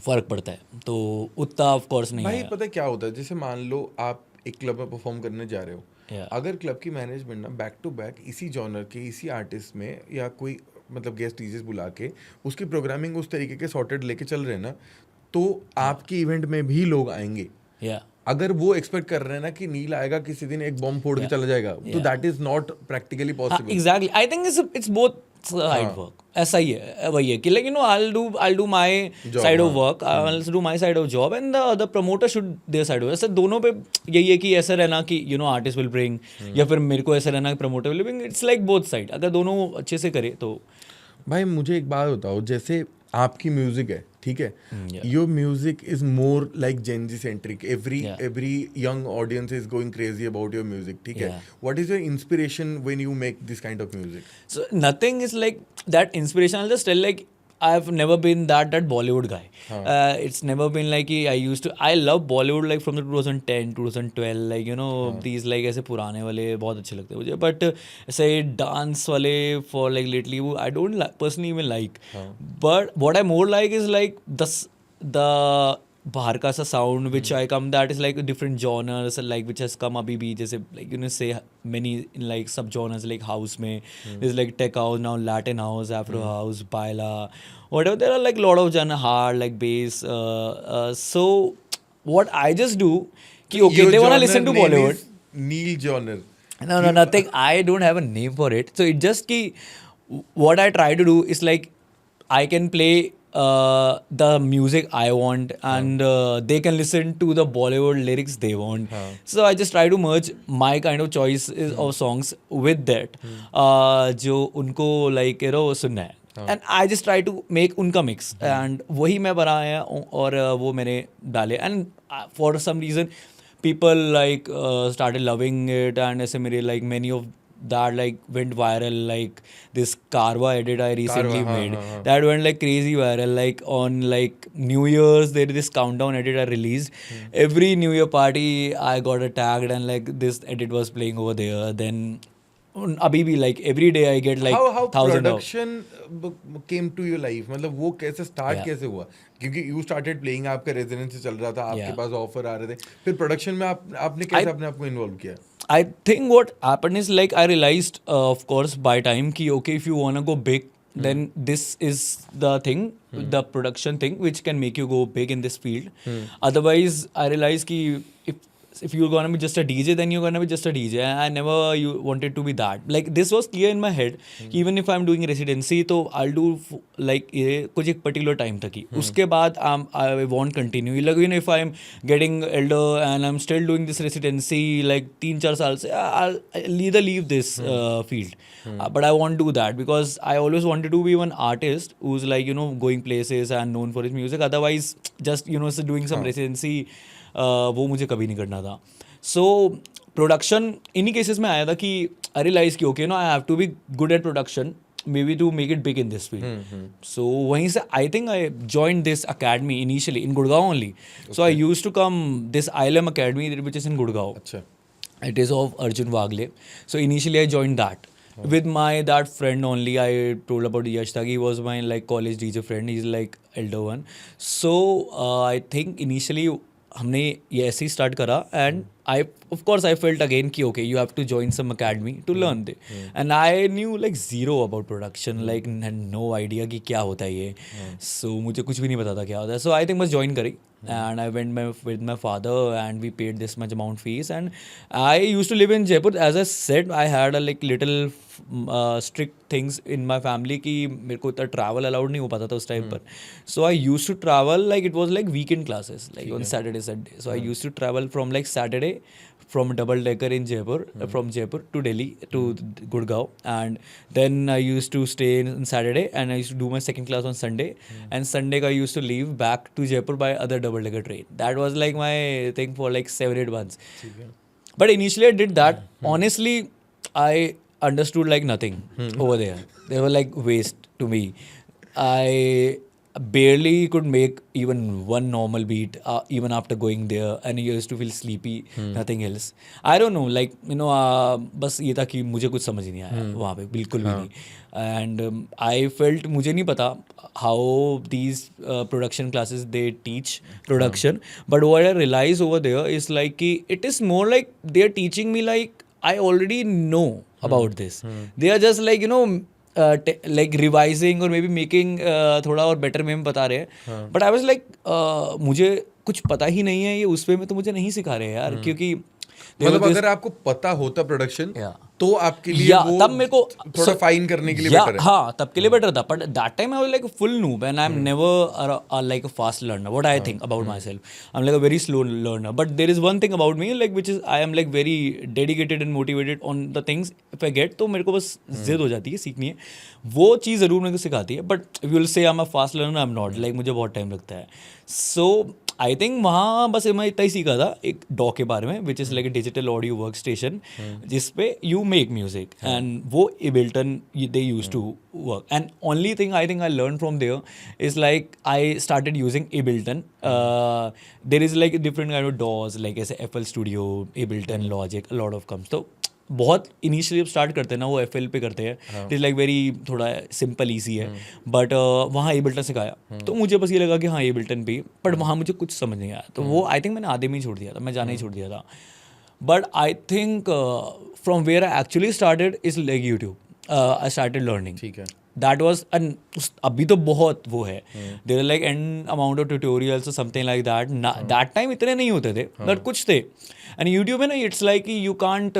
फर्क पड़ता है, तो उतना ऑफ कोर्स नहीं भाई है। पता है क्या होता है, जैसे मान लो आप एक क्लब में परफॉर्म करने जा रहे हो, अगर क्लब की मैनेजमेंट ना बैक टू बैक इसी जॉनर के इसी आर्टिस्ट में या कोई मतलब गेस्ट डीजेस बुला के उसकी प्रोग्रामिंग उस तरीके के सॉर्टेड लेके चल रहे हैं ना, तो आपके इवेंट में भी लोग आएंगे। अगर वो एक्सपेक्ट कर रहे हैं ना कि नील आएगा किसी दिन एक बॉम्ब फोड़ के चला जाएगा, तो that is not practically possible. Exactly, I think it's both side work. ऐसा ही है, वही है कि like you no I'll do my side of work, I'll do my side of job, and the promoter should their side of। ऐसे दोनों पे यही है कि ऐसा रहना कि you know artist will bring, या फिर मेरे को ऐसा रहना कि promoter will bring. It's like both side, अगर दोनों अच्छे से करे तो। भाई मुझे एक बात बताओ, जैसे आपकी म्यूजिक है, ठीक है, your music is more like Gen Z centric, every young audience is going crazy about your music, ठीक है, what is your inspiration when you make this kind of music? So nothing is like that inspiration, I'll just tell like I've never been that Bollywood guy. It's never been like I love Bollywood like from the 2010, 2012, like you know these like ऐसे पुराने वाले बहुत अच्छे लगते हैं मुझे, but ऐसे dance वाले for like lately I don't personally even like. But what I more like is like the बाहर का सा sound which I come, that is like different genres like which has come अभी भी, जैसे like you know say many like sub genres like house में there's like tech house now, Latin house, Afro house, baila, whatever, there are like lot of genre, hard like bass, so what I just do कि okay Your they wanna genre listen to name Bollywood. is Neil genre. No, nothing. I don't have a name for it. So it just ki what I try to do is like I can play the music I want, and they can listen to the Bollywood lyrics they want. So I just try to merge my kind of choice of songs with that, जो उनको like you know सुनना है. And I just try to make उनका mix, and वही मैं बनाया और वो मैंने डाले, and for some reason people like started loving it, and ऐसे मेरे like many of that like went viral, like this Karwa edit I recently made that went like crazy viral, like on like New Year's there is this countdown edit I released. Every New Year party I got tagged, and like this edit was playing over there. Then अभी भी like every day I get like how 1,000 of. production came to your life, मतलब वो कैसे start Yeah. कैसे हुआ? क्योंकि you started playing, आपका residency चल रहा था, आपके Yeah. पास ऑफर आ रहे थे, फिर प्रोडक्शन में आपने कैसे अपने आप को इन्वॉल्व किया? I think what happened is like I realized, of course, by time ki okay, if you wanna go big, then this is the thing, the production thing, which can make you go big in this field. Otherwise, I realized ki if you're gonna be just a DJ, then you're gonna be just a DJ. I never wanted to be that. Like this was clear in my head. कि even if I'm doing residency, तो I'll do like ये कुछ एक particular time तक ही. उसके बाद I won't continue. Like you know, if I'm getting elder and I'm still doing this residency like 3-4 साल से, I'll either leave this field. But I won't do that because I always wanted to be one artist who's like you know going places and known for his music. Otherwise, just you know doing some residency. वो मुझे कभी नहीं करना था. So production इन्हीं cases में आया था कि आई रियलाइज कि okay no I have to be good at production maybe to make it big in this field. So वहीं से I think I join this academy initially in Gurgaon only. So I use to come this ILM academy which is in Gurgaon. अच्छा. It is of Arjun Wagle. So initially I joined that. With my that friend only, I told about Yash Tag. He was my like college DJ friend. He's like elder one. So I think initially हमने ये ऐसे ही start करा, and I of course I felt again कि okay you have to join some academy to learn they, and I knew like zero about production, like no idea कि क्या होता है ये. सो मुझे कुछ भी नहीं पता था क्या होता है. सो आई थिंक बस ज्वाइन करी, and I went with my father and we paid this much amount fees, and I used to live in Jaipur. As I said, I had a like little strict things in my family कि मेरे को इतना travel allowed नहीं हो पाता था उस time पर. So I used to travel like it was like weekend classes like on Saturday Sunday. So I used to travel from like Saturday from double decker in Jaipur, from Jaipur to Delhi to Gurgaon, and then I used to stay on Saturday and I used to do my second class on Sunday, and Sunday I used to leave back to Jaipur by other double decker train. That was like my thing for like 7-8 months. But initially I did that. Honestly, I understood like nothing over there. They were like waste to me. I barely could make even one normal beat even after going there, and I used to feel sleepy, nothing else. I don't know, like you know, बस ये था कि मुझे कुछ समझ ही नहीं आया वहाँ पे, बिल्कुल भी नहीं. And I felt मुझे नहीं पता how these production classes they teach production, but what I realized over there is like कि it is more like they are teaching me like I already know about this. They are just like you know like revising or maybe making थोड़ा और better में बता रहे हैं. But I was like मुझे कुछ पता ही नहीं है ये उस पे में, तो मुझे नहीं सिखा रहे हैं यार, क्योंकि मतलब अगर आपको पता होता प्रोडक्शन तो आपके लिए वो तब मेरे को थोड़ा फाइन करने के लिए बेटर है. हाँ, तब के लिए बेटर था. But that time I was like full noob and I am never like a fast learner. What I think about myself, I am like a very slow learner. But there is one thing about me like which is I am like very dedicated and motivated on the things if I get. तो मेरे को बस जिद हो जाती है सीखनी है, वो चीज़ ज़रूर मेरे को सिखाती है. But if you will say I am a fast learner, I am not. Like मुझे बहुत टाइम लगता है. सो आई थिंक वहाँ बस मैं इतना ही सीखा था एक डॉ के बारे में, which is like a digital audio workstation, जिसपे यू मेक म्यूजिक, एंड वो Ableton they use to work. And only thing I think I learn from there is like I started using Ableton. There is like different kind of DAWs, like ऐसे FL Studio, Ableton, Logic, a lot of comes. तो बहुत initially start करते हैं ना वो FL पे करते हैं, इट इज़ लाइक वेरी थोड़ा सिंपल ईजी है, बट वहाँ एबल्टन सिखाया तो मुझे बस ये लगा कि हाँ एबल्टन पे, बट वहाँ मुझे कुछ समझ नहीं आया, तो वो आई थिंक मैंने आधे में ही छोड़ दिया था, मैं जाना ही छोड़ दिया था. But I think from where I actually started is like YouTube. I started learning. ठीक है. दैट वॉज अभी तो बहुत वो है, there are like an amount of tutorials something like that. That time इतने नहीं होते थे, बट कुछ थे. एंड यूट्यूब है ना, it's like you can't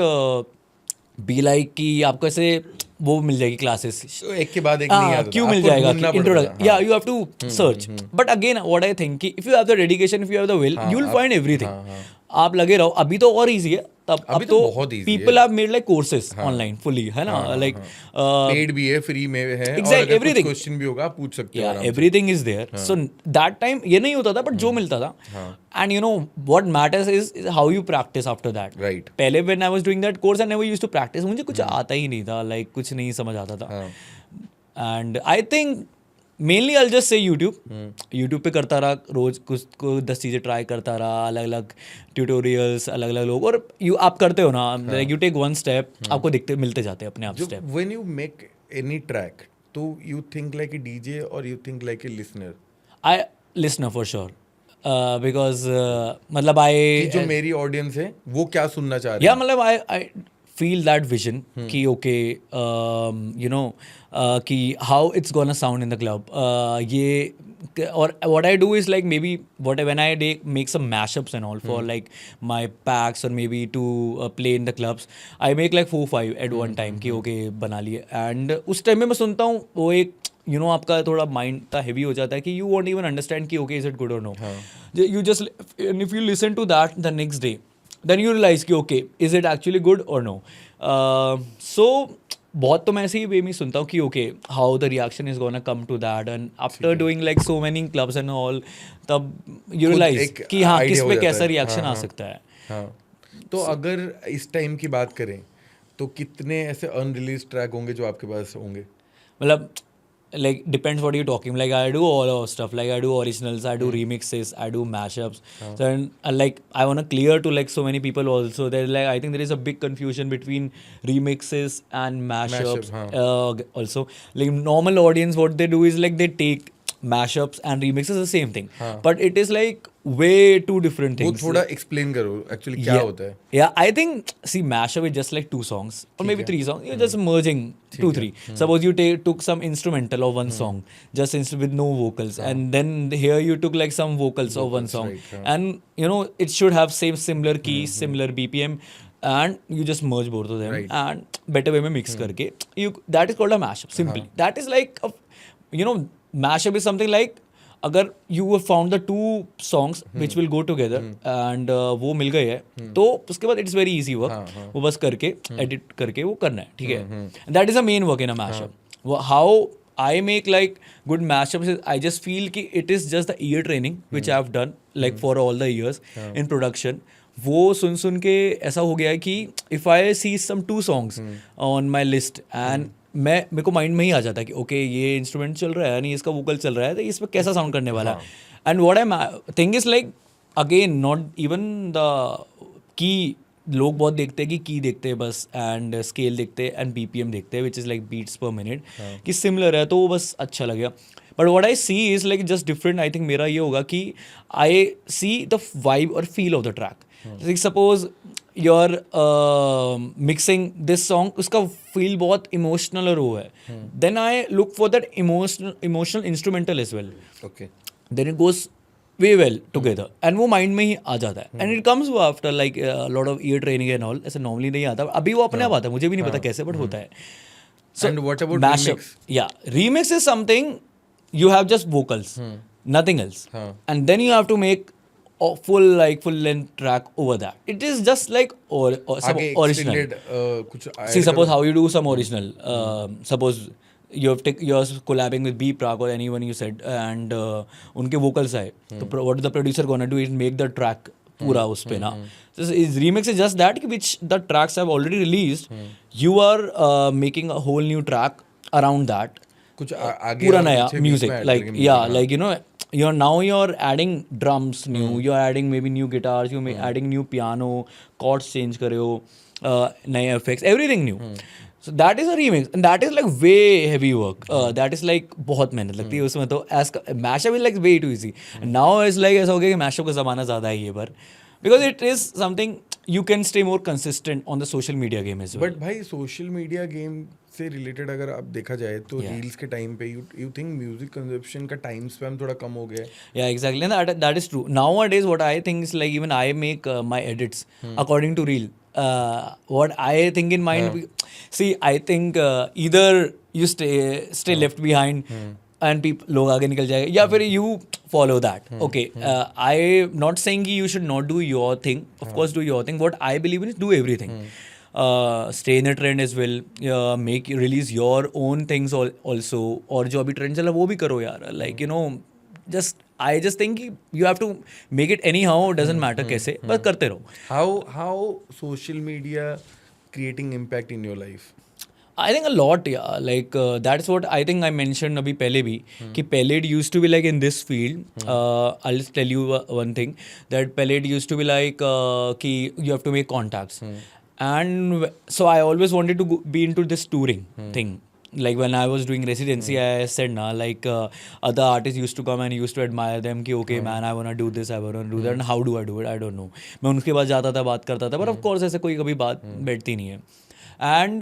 be like कि आपको ऐसे वो मिल जाएगी क्लासेस तो एक के बाद एक नहीं आता क्यों था, मिल आपको जाएगा ढूंढना पड़ता इंट्रोडक्शन, था. या you have to search. But again what I think कि if you have the dedication, if you have the will, you will find everything. आप लगे रहो. अभी तो और इजी है, तब अभी अब तो तो बहुत easy people have made like courses online fully, है ना, लाइक पेड भी है, फ्री में है, और exactly, अगर कुछ everything. क्वेश्चन भी होगा आप पूछ सकते हो आराम से. Everything is there. So that time ये नहीं होता था, बट जो मिलता था. And you know what matters is how you practice after that. Right. पहले when I was doing that course I never used to practice, मुझे कुछ आता ही नहीं था, लाइक कुछ नहीं समझ आता था. And I think mainly I just say YouTube पे करता रहा, रोज कुछ को 10 चीज़ें ट्राई करता रहा, अलग अलग ट्यूटोरियल्स, अलग अलग लोग, और आप करते हो ना, like you take one step, आपको दिखते मिलते जाते हैं अपने आप step. When you make any track, तो you think like a DJ or you think like a listener? I listener for sure, because मतलब आई कि जो मेरी ऑडियंस है वो क्या सुनना चाह रही या है. मतलब आई फील दैट विजन कि ओके यू नो कि how it's gonna sound in the club. ये और what I do is like maybe when I make some mashups and all for like my packs or maybe to play in the clubs, I make like 4-5 at one time कि okay बना लिए. And उस time में मैं सुनता हूँ वो एक you know आपका थोड़ा माइंड इतना हेवी हो जाता है कि you won't even understand कि okay is it good or no. You just and if you listen to that the next day, then you realize कि okay is it actually good or no. So बहुत तो मैं ऐसे ही वे में सुनता हूँ कि okay how the reaction is gonna come to that. And after doing like so many clubs and all, तब यू रियलाइज कि हाँ किस पे कैसा रिएक्शन आ सकता है. हाँ. तो अगर इस टाइम की बात करें तो कितने ऐसे अनरिलीज ट्रैक होंगे जो आपके पास होंगे? मतलब like depends what you're talking. Like I do all of stuff, like I do originals, I do remixes, I do mashups. So and like I want to clear to like so many people also that like I think there is a big confusion between remixes and mashups. Also like normal audience what they do is like they take mashups and remixes the same thing, but it is like way two different वो things. थोड़ा explain करो actually क्या होता है. Yeah, I think see mashup is just like 2 songs or maybe 3 songs. You're just merging 2-3. Suppose you took some instrumental of one song, just with no vocals, and then here you took like some vocals of one song, and you know it should have same similar keys, similar BPM, and you just merge both of them and better way में mix करके that is called a mashup. Simply that is like you know mashup is something like अगर you have found the 2 songs which will go together and वो मिल गए हैं तो उसके बाद it's very easy work. वो बस करके edit करके वो करना है, ठीक है. That is the main work in a mashup. How I make like good mashups is I just feel कि it is just the ear training which I have done like for all the years in production. वो सुन सुन के ऐसा हो गया है कि if I see some 2 songs on my list and मेरे को माइंड में ही आ जाता है कि ओके ये इंस्ट्रूमेंट चल रहा है, नहीं इसका वोकल चल रहा है, तो इस पर कैसा साउंड करने वाला है. And what I think is like again not even the key. लोग बहुत देखते हैं कि की देखते हैं बस, एंड स्केल देखते हैं एंड BPM देखते हैं which is like beats per minute कि सिमिलर है तो वो बस अच्छा लगेगा. But what I see is like just different. I think मेरा ये होगा कि आई सी द वाइब और feel of the track. Suppose you're mixing this song, उसका feel बहुत emotional और वो है, then I look for that emotional instrumental as well. Okay. Then it goes way well together and वो mind में ही आ जाता है. And it comes after like a lot of ear training and all. ऐसे normally नहीं आता, अभी वो अपने आप आता है, मुझे भी नहीं पता कैसे, but होता है. So and what about remix? Yeah, remix is something you have just vocals, nothing else, and then you have to make full length track over that. It is just like some original. कुछ See, suppose how you do some original. Suppose you're collabing with B Prague or anyone you said, and उनके vocals आए, तो what the producer gonna do is make the track पूरा उस पे ना. So remix is just that which the tracks have already released. You are making a whole new track around that. कुछ आगे पूरा नया music like you know. You're adding drums new, you're adding maybe new guitars, you're adding new piano, chords change कर रहे हो, नए effects, everything new. So that is a remix, and that is like way heavy work. That is like बहुत मेहनत लगती है उसमें तो. As mashup is like way too easy. And now is like ऐसा हो गया कि mashup का ज़माना ज़्यादा है ये बार, because it is something you can stay more consistent on the social media game as well. But भाई सोशल मीडिया गेम से रिलेटेड अगर आप देखा जाए तो Yeah. रील्स के टाइम पे यू थिंक म्यूजिक कंजप्शन का टाइम स्पैन थोड़ा कम हो गया है? Yeah, exactly. And that is true. Nowadays, what I think is like even I make my edits according to reel. What I think in mind, see, I think either you stay left behind and people लोग आगे निकल जाएंगे, या फिर you follow that. Okay, I not saying कि you should not do your thing. Of course, do your thing. What I believe in is do everything. Stay in the trend as well. Release your own things also. और जो अभी trend चला वो भी करो यार. Like I just think you have to make it anyhow. Doesn't matter कैसे, बस करते रहो. How social media creating impact in your life? I think a lot, yeah. Like that's what I think I mentioned अभी पहले भी कि पहले it used to be like in this field. I'll just tell you one thing that पहले it used to be like कि you have to make contacts, and so I always wanted to be into this touring thing. Like when I was doing residency, I said na like other artists used to come and used to admire them कि okay man, I wanna do this, I wanna do that, and how do I do it? I don't know. मैं उनके पास जाता था, बात करता था, but of course ऐसे कोई कभी बात बैठती नहीं है. एंड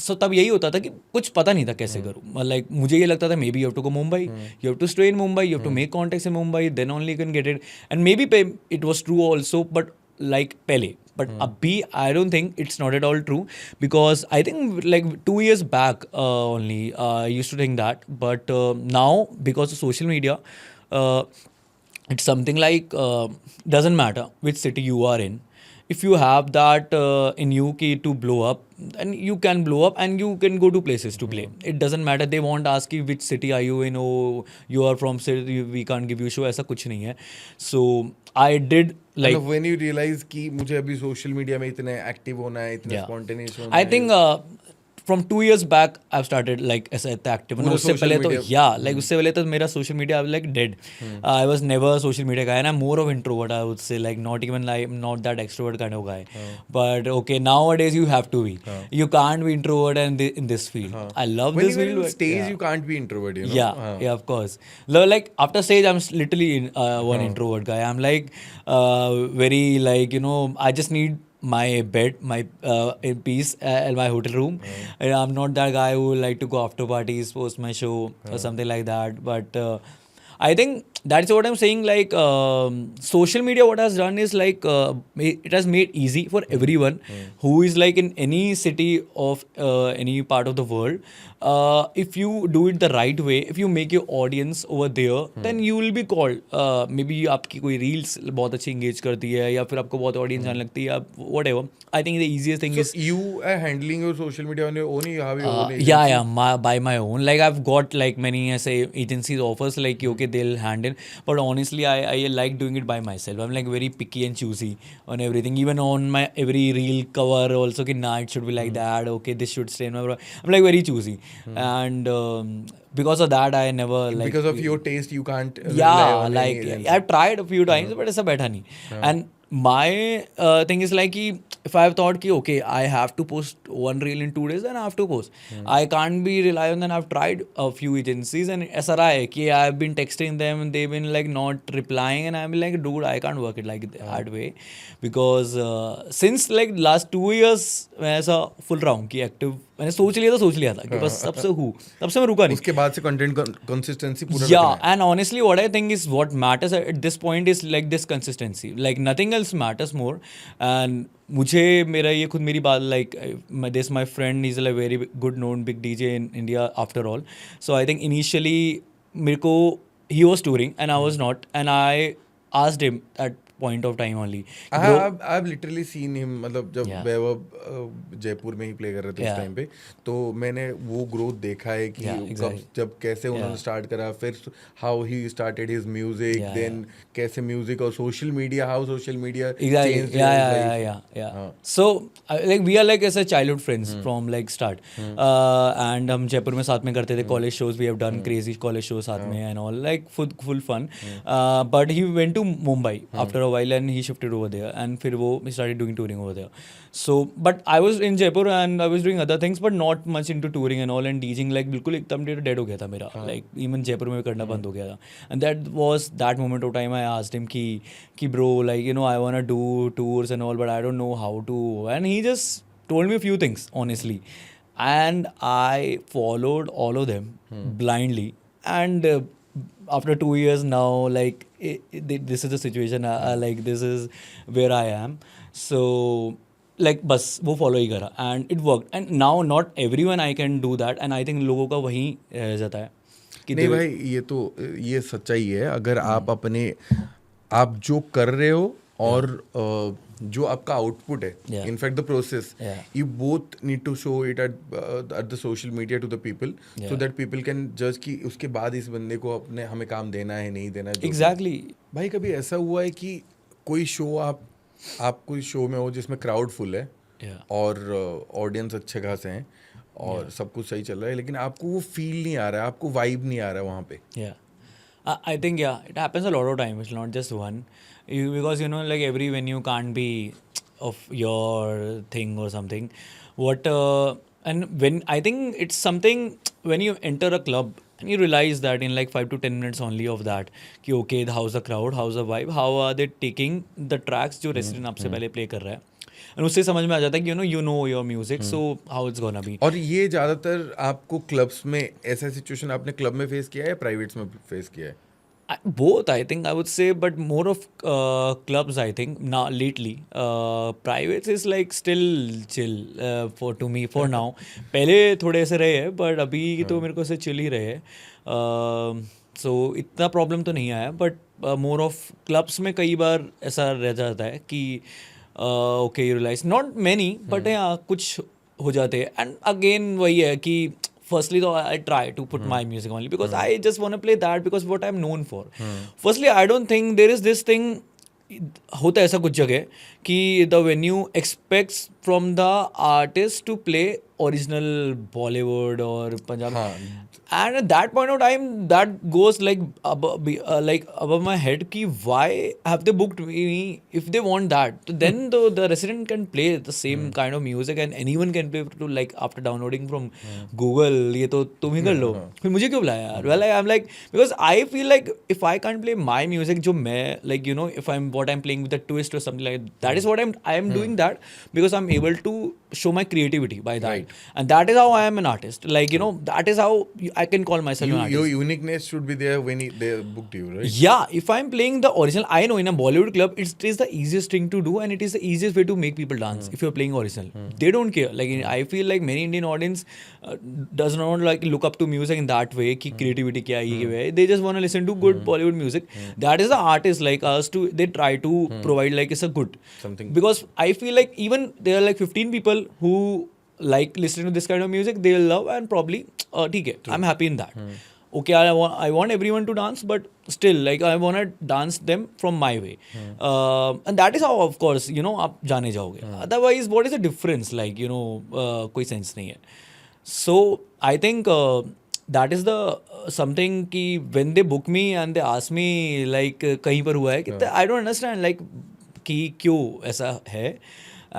सो तब यही होता था कि कुछ पता नहीं था कैसे करूँ. लाइक मुझे ये लगता था maybe you have to go Mumbai, you have to stay in Mumbai, you have to make contacts in Mumbai, then only you can get it. And maybe it was true also, but like पहले. But abhi, I don't think it's not at all true, because I think like 2 years back only I used to think that. But now because of social media, it's something like doesn't matter which city you are in. If you have that in you to blow up, then you can blow up and you can go to places to play. It doesn't matter. They won't ask you which city are you in. Oh, you are from city, we can't give you show. ऐसा कुछ नहीं है. So I did like. मतलब when you realize कि मुझे अभी social media में इतने एक्टिव होना है, इतने स्पॉन्टेनियस होना है. I think from 2 years back I've started like ऐसे एक्टिव. उससे पहले तो like उससे पहले तो मेरा social media I was like dead. I was never a social media guy, and I'm more of introvert, I would say. Like not even like not that extrovert kind of guy. But okay, nowadays you have to be. You can't be introvert and in this field. I love When this you are field. in but stage, you can't be introvert, you know. yeah, of course. Like after stage, I'm literally one introvert guy. I'm like very like I just need my bed, my in peace, in my hotel room. And I'm not that guy who like to go after parties, post my show or something like that. But I think that's what I'm saying. Like social media, what has done is like it has made easy for everyone who is like in any city of any part of the world. If you do it the right way, if you make your audience over there, then you will be called. Maybe आपकी कोई reels बहुत अच्छी engage करती है, या फिर आपको बहुत audience आने लगती है, whatever. I think the easiest thing So is you are handling your social media on your own. You have your own agency? by my own. Like I've got like many say agencies offers like okay they'll handle, but honestly I like doing it by myself. I'm like very picky and choosy on everything. Even on my every reel cover also कि nah, it should be like that. Okay, this should stay in my. I'm like very choosy, and because of that I never like. Because of your taste, you can't. Rely on like any agency. I've tried a few times, but ऐसा बैठा नहीं. And my thing is like कि if I've thought कि okay I have to post one reel in 2 days, then I have to post. I can't be rely on. Then I've tried a few agencies and ऐसा रहा है कि I've been texting them and they've been like not replying, and I'm like dude I can't work it like that way, because since like last 2 years मैं ऐसा full रहा हूँ कि active. मैंने सोच लिया था कि बस तब से मैं रुका नहीं. उसके बाद से कंटेंट कंसिस्टेंसी पूरा Yeah, and honestly what I think is what matters at this point is like this consistency. Like nothing else matters more. And मुझे मेरा ये खुद मेरी बात like this my friend is a very good known big DJ in India after all. So I think initially मेरे को he was touring and I was not, and I asked him at point of time only. I've literally seen him. मतलब जब वैभव जयपुर में ही play कर रहे थे उस time पे, तो मैंने वो ग्रोथ देखा है कि जब कैसे उन्होंने स्टार्ट करा, फिर how he started his music, then कैसे म्यूजिक और social media, how social media changed his life. Yeah. So like we are like as a childhood friends from like start, and हम जयपुर में साथ में करते थे college shows. We have done crazy college shows साथ में and all, like full fun. But he went to Mumbai after a while and he shifted over there, and फिर वो he started doing touring over there. So but I was in Jaipur and I was doing other things but not much into touring and all, and DJing like बिल्कुल एकदम dead हो गया था मेरा, like even Jaipur में करना बंद हो गया था. And that was that moment of time I asked him कि bro, like you know I wanna do tours and all but I don't know how to, and he just told me a few things honestly, and I followed all of them blindly, and after 2 years now, like this is the situation, like this is where I am. So like बस वो follow ही करा and it worked, and now not everyone I can do that, and I think लोगों का वहीं रह जाता है कि नहीं भाई, ये सच्चाई है. अगर आप आप जो कर रहे हो और जो आपका आउटपुट है, in fact the process, you both need to show it at the social media to the people, so that people can जज कि उसके बाद इस बंदे को अपने हमें काम देना है नहीं देना है. एग्जैक्टली. भाई कभी ऐसा हुआ है कि कोई शो आप कोई शो में हो जिसमें क्राउड फुल है और ऑडियंस अच्छे खासे हैं और सब कुछ सही चल रहा है, लेकिन आपको वो फील नहीं आ रहा है, आपको वाइब नहीं आ रहा है वहाँ पे? I think it happens a lot of time. It's not just one, because you know like every venue can't be of your thing or something. And when I think it's something when you enter a club and you realize that in like 5 to 10 minutes only of that कि okay, how's the crowd, how's the vibe, how are they taking the tracks जो resident आपसे पहले play कर रहा है, and उससे समझ में आ जाता है कि you know your music, so how it's gonna be. और ये ज़्यादातर आपको क्लब्स में ऐसा सिचुएशन आपने क्लब में फेस किया है या प्राइवेट्स में फेस किया है? Both, I think, I would say, but more of clubs, I think, now lately. Privates is like still chill to me for now. पहले थोड़े ऐसे रहे हैं, but अभी तो मेरे को से chill ही रहे हैं. So इतना problem तो नहीं आया, but more of clubs में कई बार ऐसा रह जाता है कि okay, you realize not many, but हाँ कुछ हो जाते हैं. And again वही है कि firstly though I try to put my music only because I just want to play that because what I'm known for. Firstly, I don't think there is this thing होता है ऐसा कुछ जगह कि the venue expects from the artist to play original Bollywood or Punjabi. And at that point of time that goes like above my head कि why have they booked me if they want that, so then the resident can play the same kind of music and anyone can play to like after downloading from Google, ये तो तुम ही कर लो, फिर मुझे क्यों बुलाया यार? Well, I'm like, because I feel like if I can't play my music जो मैं like you know if I'm playing with a twist or something like that is what I am doing that because I'm able to show my creativity by that, right. And that is how I am an artist, like you know that is how I can call myself an artist. Your uniqueness should be there when they booked you, right? Yeah, if I'm playing the original, I know in a Bollywood club it is the easiest thing to do and it is the easiest way to make people dance if you're playing original. They don't care, like I feel like many Indian audience does not like look up to music in that way कि creativity क्या है, they just want to listen to good Bollywood music. That is the artist like us to they try to provide like it's a good something, because I feel like even there are like 15 people who like listening to this kind of music, they will love and probably ठीक है, I'm happy in that. Okay, I want everyone to dance, but still like I want to dance them from my way. And that is how of course you know आप जाने जाओगे. Otherwise what is the difference, like you know कोई sense नहीं है. So I think that is the something कि when they book me and they ask me like कहीं पर हुआ है कि I don't understand like कि क्यों ऐसा है.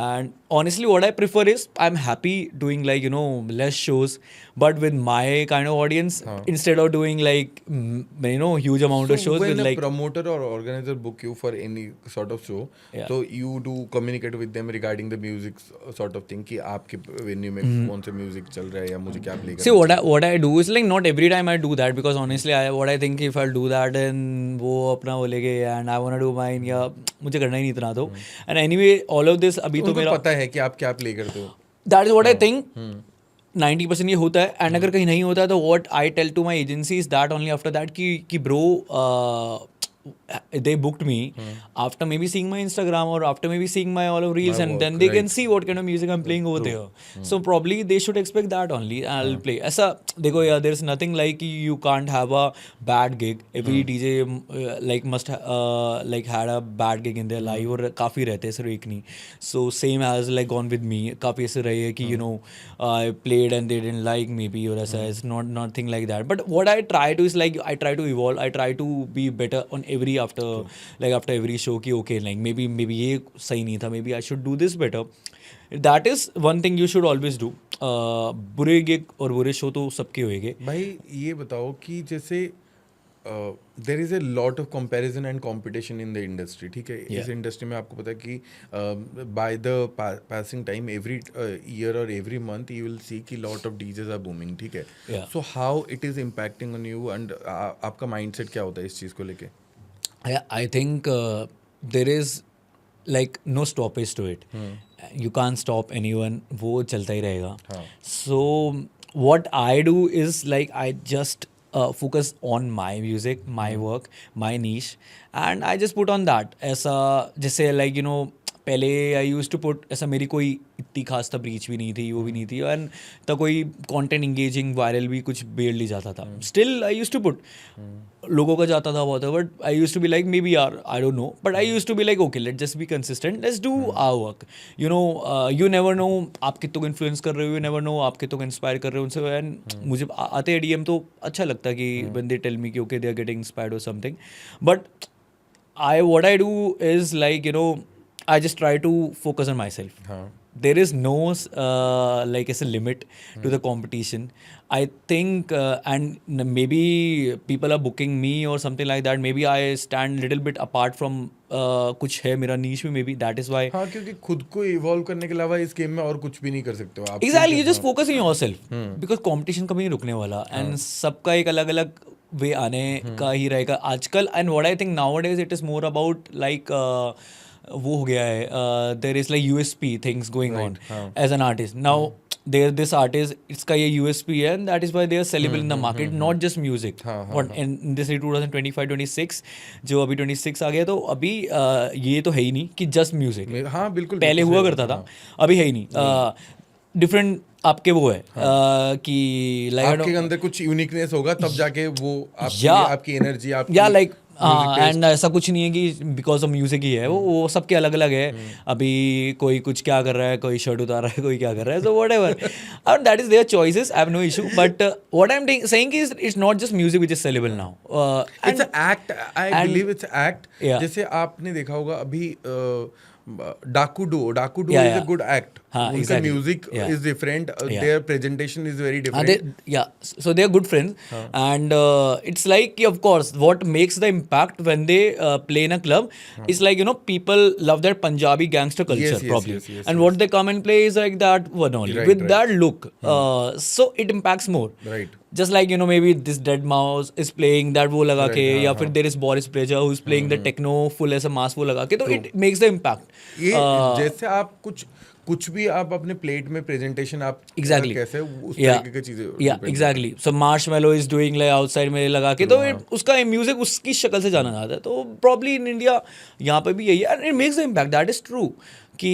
And honestly what I prefer is I'm happy doing like you know less shows but with my kind of audience instead of doing like you know huge amount of shows when with a like promoter or organizer book you for any sort of show, so you do communicate with them regarding the music sort of thing कि आपके venue में कौन से music चल रहा है या मुझे क्या play करना. See what I do is like not every time I do that because honestly what I think if I'll do that then वो अपना बोलेंगे and I want to do mine या मुझे करना ही नहीं इतना तो. And anyway all of this अभी तो मेरा पता है कि आप क्या प्ले करते हो. That is what I think 90% ये होता है. एंड अगर कहीं नहीं होता है तो what I tell to my agency is that only after that कि bro they booked me after maybe seeing my Instagram or after maybe seeing my all of reels and then they can see what kind of music I'm playing over there. So probably they should expect that only. I'll play. ऐसा देखो यार, there's nothing like you can't have a bad gig. Every DJ like must like had a bad gig in their life और काफ़ी रहते हैं सिर्फ एक नहीं. So same has like gone with me. काफ़ी ऐसे रहे कि you know I played and they didn't like maybe or ऐसा. It's not nothing like that. But what I try to is like I try to evolve. I try to be better on every after every show कि okay like maybe ये सही नहीं था, maybe I should do this better. That is one thing you should always do. बुरे gig और बुरे show तो सबके होएंगे. भाई ये बताओ कि जैसे there is a lot of comparison and competition in the industry, ठीक है. इस इंडस्ट्री में आपको पता है कि by the passing time every year और every month you will see कि lot of DJs are booming, ठीक है. So how it is impacting on you and आपका माइंडसेट क्या होता है इस चीज़ को लेके? I think there is like no stoppage to it. You can't stop anyone. वो चलता ही रहेगा. So what I do is like I just focus on my music, my work, my niche, and I just put on that. ऐसा जैसे like you know पहले आई use to put ऐसा मेरी कोई इतनी खास तब रीच भी नहीं थी, वो भी नहीं थी, एंड तब कोई कंटेंट इंगेजिंग वायरल भी कुछ बेल नहीं जाता था. Still I use to put, लोगों का जाता था बहुत, but I use to be like maybe यार I don't know, but I use to be like okay let just be consistent, let's do our work. You know you never know आप कितों को influence कर रहे हो, you never know आप कितों को इंस्पायर कर रहे हो उनसे. एंड मुझे आते हैं डीएम तो अच्छा लगता है कि व्हेन दे टेल मी कि okay they are getting inspired और something, but what I do is like you know I just try to focus on myself. There is no like as a limit to the competition. I think and maybe people are booking me or something like that. Maybe I stand little bit apart from कुछ है मेरा niche में, maybe that is why. हाँ, क्योंकि खुद को evolve करने के अलावा इस गेम में और कुछ भी नहीं कर सकते हो आप. Exactly, you just focus on yourself because competition कभी नहीं रुकने वाला, and सबका एक अलग अलग वे आने का ही रहेगा आजकल. And what I think nowadays it is more about like वो हो गया है, there is like USP things going on as an artist now. There this artist इसका ये यूएसपी है, and that is why they are sellable in the market, not just music. What in this 2025-26 जो अभी 26 आ गया, तो अभी ये तो है ही नहीं कि जस्ट म्यूजिक. हाँ बिल्कुल, पहले हुआ करता था, अभी है ही नहीं. डिफरेंट आपके वो है कि लाइक आपके अंदर कुछ यूनिकनेस होगा तब जाके वो आपकी एनर्जी आपकी या लाइक एंड ऐसा कुछ नहीं है कि बिकॉज ऑफ म्यूजिक ही है, वो सबके अलग अलग है. अभी कोई कुछ क्या कर रहा है, कोई शर्ट उतार रहा है, कोई क्या कर रहा है, so whatever, and that is their choices, I have no issue. But what I am saying is it's not just music which is sellable now, it's act. I believe it's act. जैसे आपने देखा होगा अभी Daku Duo is a good act. उनका music is different, their presentation is very different. So they are good friends, and it's like of course what makes the impact when they play in a club is like you know people love their Punjabi gangster culture probably, and what they come and play is like that one only with that look. So it impacts more. Right. Just like you know maybe this Dead Mouse is playing that वो लगा के, या फिर there is Boris Brejcha who is playing the techno full ऐसा mass वो लगा के, तो it makes the impact. ये जैसे आप कुछ भी आप अपने प्लेट में प्रेजेंटेशन आप Exactly. कैसे उस तरीके की चीजें. Yeah, exactly. So Marshmallow is doing like outside में लगा के, तो उसका म्यूजिक उसकी शक्ल से जाना जाता है. तो probably in India यहाँ पे भी यही है, and it makes the impact. That is true. कि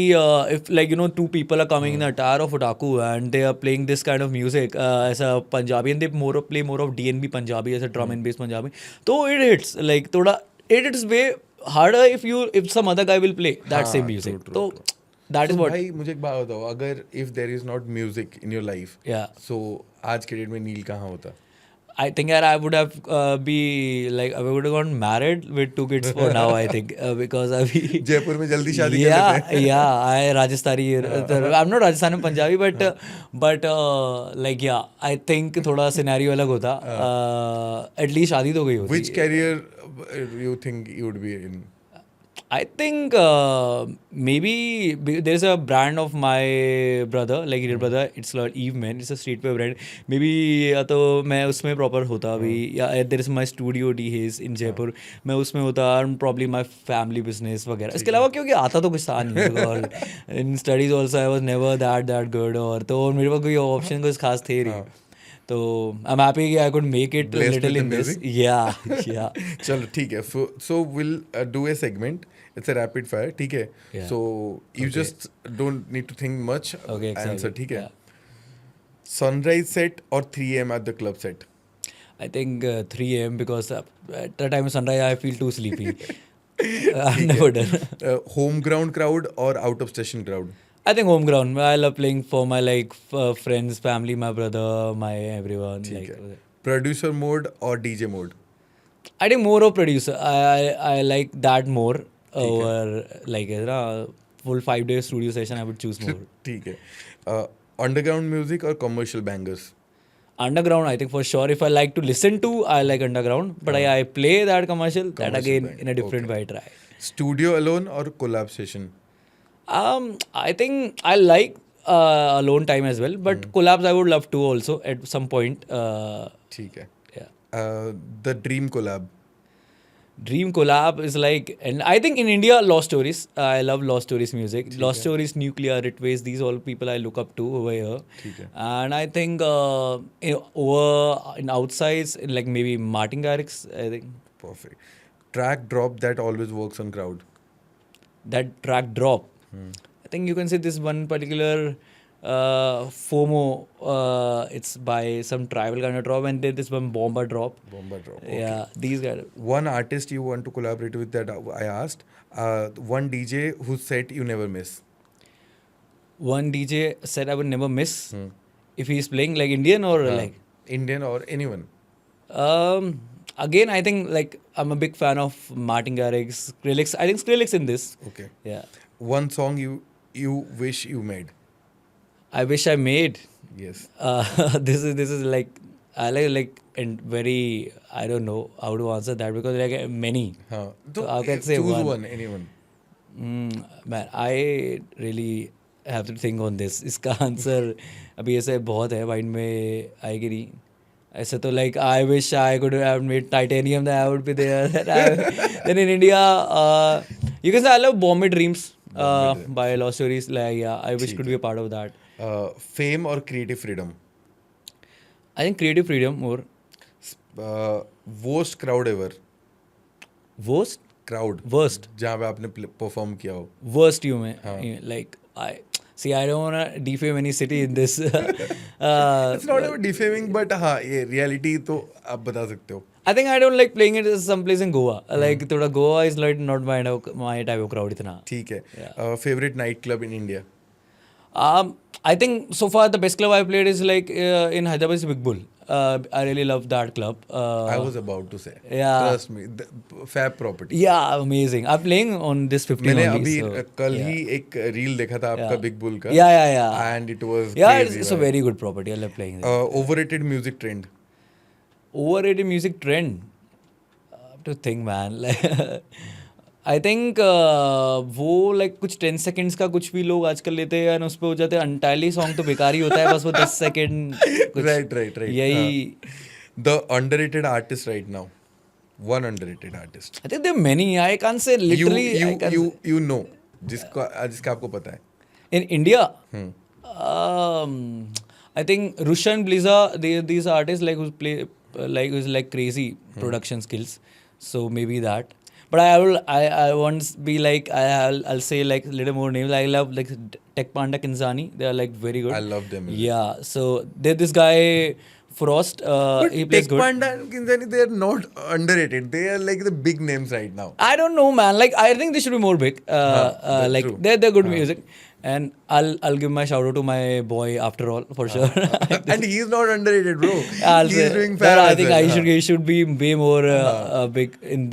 if like you know two people are coming in the attire of otaku and they are playing this kind of music ऐसा Punjabi, and they play more of DNB Punjabi, ऐसा drum and bass Punjabi, तो it hits like थोड़ा it hits way harder if some other guy will play that same music. तो that is what. भाई मुझे एक बात बताओ, अगर if there is not music in your life, so आज के डेट में नील कहाँ होता? I think I would have I would have gotten married with 2 kids for now. I think because अभी जयपुर में जल्दी शादी कर लेते हैं. I Rajasthani. I'm not Rajasthani Punjabi, but like I think थोड़ा scenario अलग होता. At least शादी तो गई होती. Which career you think you would be in? I think maybe there's a brand of my brother, like your brother. It's called Eve Man. It's a streetwear brand. Maybe या तो मैं उसमें proper होता अभी, या there is my studio D Haze in Jaipur. मैं उसमें होता, and probably my family business वगैरह. इसके अलावा क्योंकि आता तो कुछ था नहीं, और in studies also I was never that good, और तो मेरे पास कोई option कुछ खास थे नहीं. तो I'm happy I could make it a little in this. Yeah. चलो ठीक है. So we'll do a segment. It's a rapid fire, ठीक है. So you just don't need to think much. Answer, ठीक है. Sunrise set or 3 AM at the club set? I think 3 AM because at the time of sunrise I feel too sleepy. I've never done. Home ground crowd or out of station crowd? I think home ground. I love playing for my like friends, family, my brother, my everyone. Like producer mode or DJ mode? I think more of producer. I like that more over like full 5 day studio session. I would choose more. ठीक है. Underground music or commercial bangers? Underground, I think for sure. If I like to listen to, I like underground. But I play that commercial. That Commercial again band. in a different Okay. way. I try. Studio alone or collab session? I think I like alone time as well. But collabs I would love to also at some point. ठीक है. Yeah. The dream collab. Dream collab is like, and I think in India, Lost Stories. I love Lost Stories music. Lost Stories, Nuclear, Ritways, these all people I look up to over here. ठीक है. And I think over in outsides, like maybe Martin Garrix, I think Perfect. Track drop that always works on crowd. that track drop. I think you can say this one particular FOMO. It's by some tribal kind of drop, and then this one bomber drop. Bomba drop. Yeah, these guys. One artist you want to collaborate with that I asked. One DJ whose set you never miss. One DJ said I would never miss if he's playing like Indian or like. Indian or anyone. Again, I think like I'm a big fan of Martin Garrix, Skrillex. I think Skrillex in this. Okay. Yeah. One song you wish you made. I wish I made. Yes. This is like I like and very I don't know how to answer that because like many. हाँ. So I can say choose one. anyone. Man, I really have to think on this. इसका answer अभी ऐसे बहुत है mind में आएगी नहीं. ऐसे तो like I wish I could have made Titanium that I would be there. Then in India, you can say I love Bombay Dreams by Lost Stories. Like yeah, I wish could be a part of that. Fame or creative freedom? I think creative freedom more. Worst crowd ever. Worst जहाँ पे आपने perform किया हो. worst you may like I see I don't wanna defame any city in this. It's not about defaming, but हाँ ये reality तो आप बता सकते हो. I think I don't like playing it someplace in Goa. Like थोड़ा Goa is like not my type of crowd इतना. ठीक है. Favorite night club in India? I think so far the best club I played is like in Hyderabad is Big Bull. I really love that club. I was about to say. Yeah. Trust me. Fab property. Yeah, amazing. I'm playing on this 15 मैंने only. अभी So, कल yeah. ही एक reel देखा था आपका big bull का. Yeah. And it was Yeah, crazy. it's a very good property. I love playing there. Overrated music trend. Overrated music trend. I have to think, man. I think वो like कुछ 10 seconds का कुछ भी लोग आजकल लेते हैं and उस पे हो जाते हैं entirely song तो बेकार ही होता है बस वो 10 second कुछ Right. यही The underrated artist right now. One underrated artist. I think there are many. I can't say literally. I can't say. You know जिसका आपको पता है. In India, I think Rushan Bliza, these artists like who's play who's like crazy production skills. So maybe that. But I once be like I'll say like little more names. I love like Tech Panda Kinzani. They are like very good. I love them. Yeah. So there's this guy Frost. But He plays Tech good. Panda and Kinzani, they are not underrated. They are like the big names right now. I don't know, man. Like I think they should be more big. Like true. they're good music, and I'll give my shout out to my boy after all for sure. And he's not underrated, bro. I'll He's say doing that fab I as think well. he should be way more big in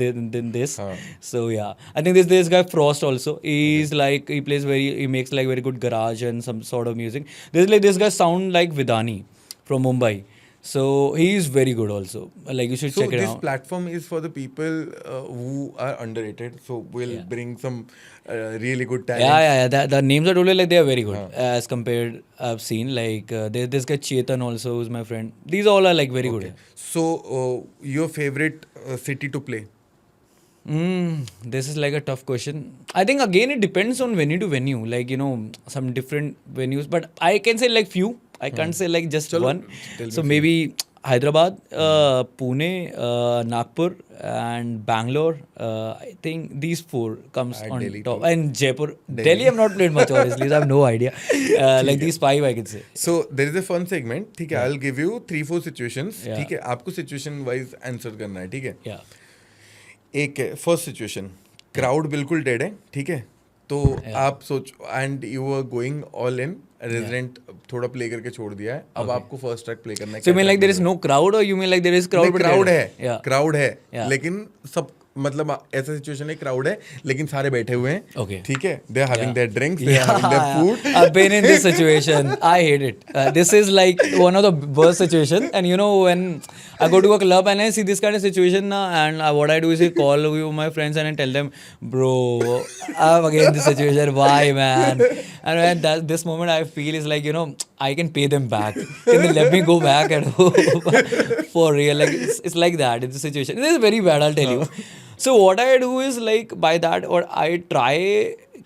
this. So yeah, I think this guy Frost also. He's like he makes like very good garage and some sort of music. This guy sound like Vidani from Mumbai. So he is very good also. Like you should check it this out. platform is for the people who are underrated. So we'll bring some really good talent. Yeah. The names are totally like they are very good as compared. I've seen like there's this guy Chetan also who's my friend. These all are like very good. So your favorite city to play? This is like a tough question. I think again it depends on venue to venue. Like some different venues, but I can say like few. I can't say like just one. So maybe Hyderabad, Pune, Nagpur, and Bangalore. I think these four comes on Delhi top. too. And Jaipur. Delhi I've not played much honestly. So I have no idea. Like these five I can say. So there is a fun segment. ठीक है, I'll give you 3-4 situations. Yeah. ठीक है, आपको situation wise answer करना है. ठीक है. Yeah. एक है फर्स्ट सिचुएशन. क्राउड बिल्कुल डेड है. ठीक है. तो आप सोच and you are going all in resident थोड़ा प्ले करके छोड़ दिया है, अब आपको फर्स्ट ट्रैक प्ले करना है. So you mean like there is no crowd, or you mean like there is crowd? but crowd there- है, Yeah. क्राउड है, Yeah. लेकिन सब मतलब ऐसा सिचुएशन है, क्राउड है लेकिन सारे बैठे हुए हैं. Okay. ठीक है, they are having Yeah. Their drinks, they are having their food. I've been in this situation. I hate it. This is like one of the worst situation. And you know, when I go to a club and I see this kind of situation now, and what I do is I call my friends and I tell them, bro, I'm again in this situation. Why, man? And when this moment I feel is like, you know, I can pay them back. Can they let me go back at home? For real. Like, it's like that. It's a situation. This is very bad, I'll tell you. So what I do is like by that, or I try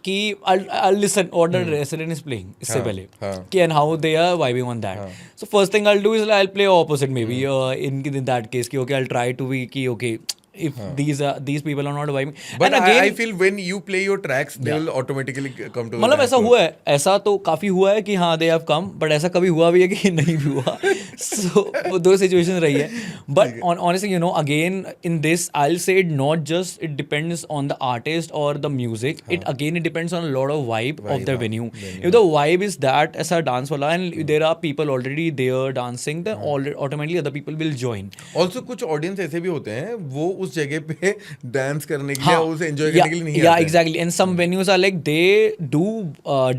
कि I'll listen what the resident is playing इससे पहले कि and how they are vibing on that. So first thing I'll do is I'll play opposite maybe in that case कि okay I'll try to be कि okay if these people are not vibing. But and again I feel when you play your tracks, they will automatically come to the मतलब dance ऐसा floor. हुआ है, ऐसा तो काफी हुआ है कि हाँ दे हैव कम, बट ऐसा कभी हुआ भी है कि नहीं भी हुआ. सो दो सिचुएशन रही है. But honestly you know again in this I will say it not just it depends on the artist और the music, it again it depends on lot of vibe of the venue. If the vibe is that ऐसा dance वाला and there are people already there dancing, then automatically other people will join. Also कुछ audience ऐसे भी होते हैं वो उस जगह पे डांस करने के लिए, उसे एंजॉय करने के लिए नहीं yeah, आते. exactly. And some venues are like they do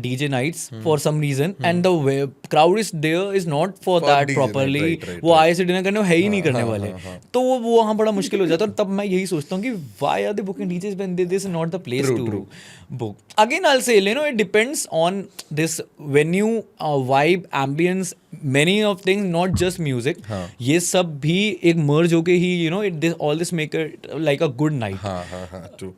DJ nights for some reason, and the crowd is there is not for that DJ, properly. right. वो आए से डिनर करने है ही नहीं करने वाले, तो वो वहाँ बड़ा मुश्किल हो जाता है. तब मैं यही सोचता हूँ कि why are they booking DJs when this is not the place to book. Again I'll say, you know, it depends on this venue, vibe, ambience, many of things, not just music. ये सब भी एक merge होके ही you know all this make it like a good night. हाँ true.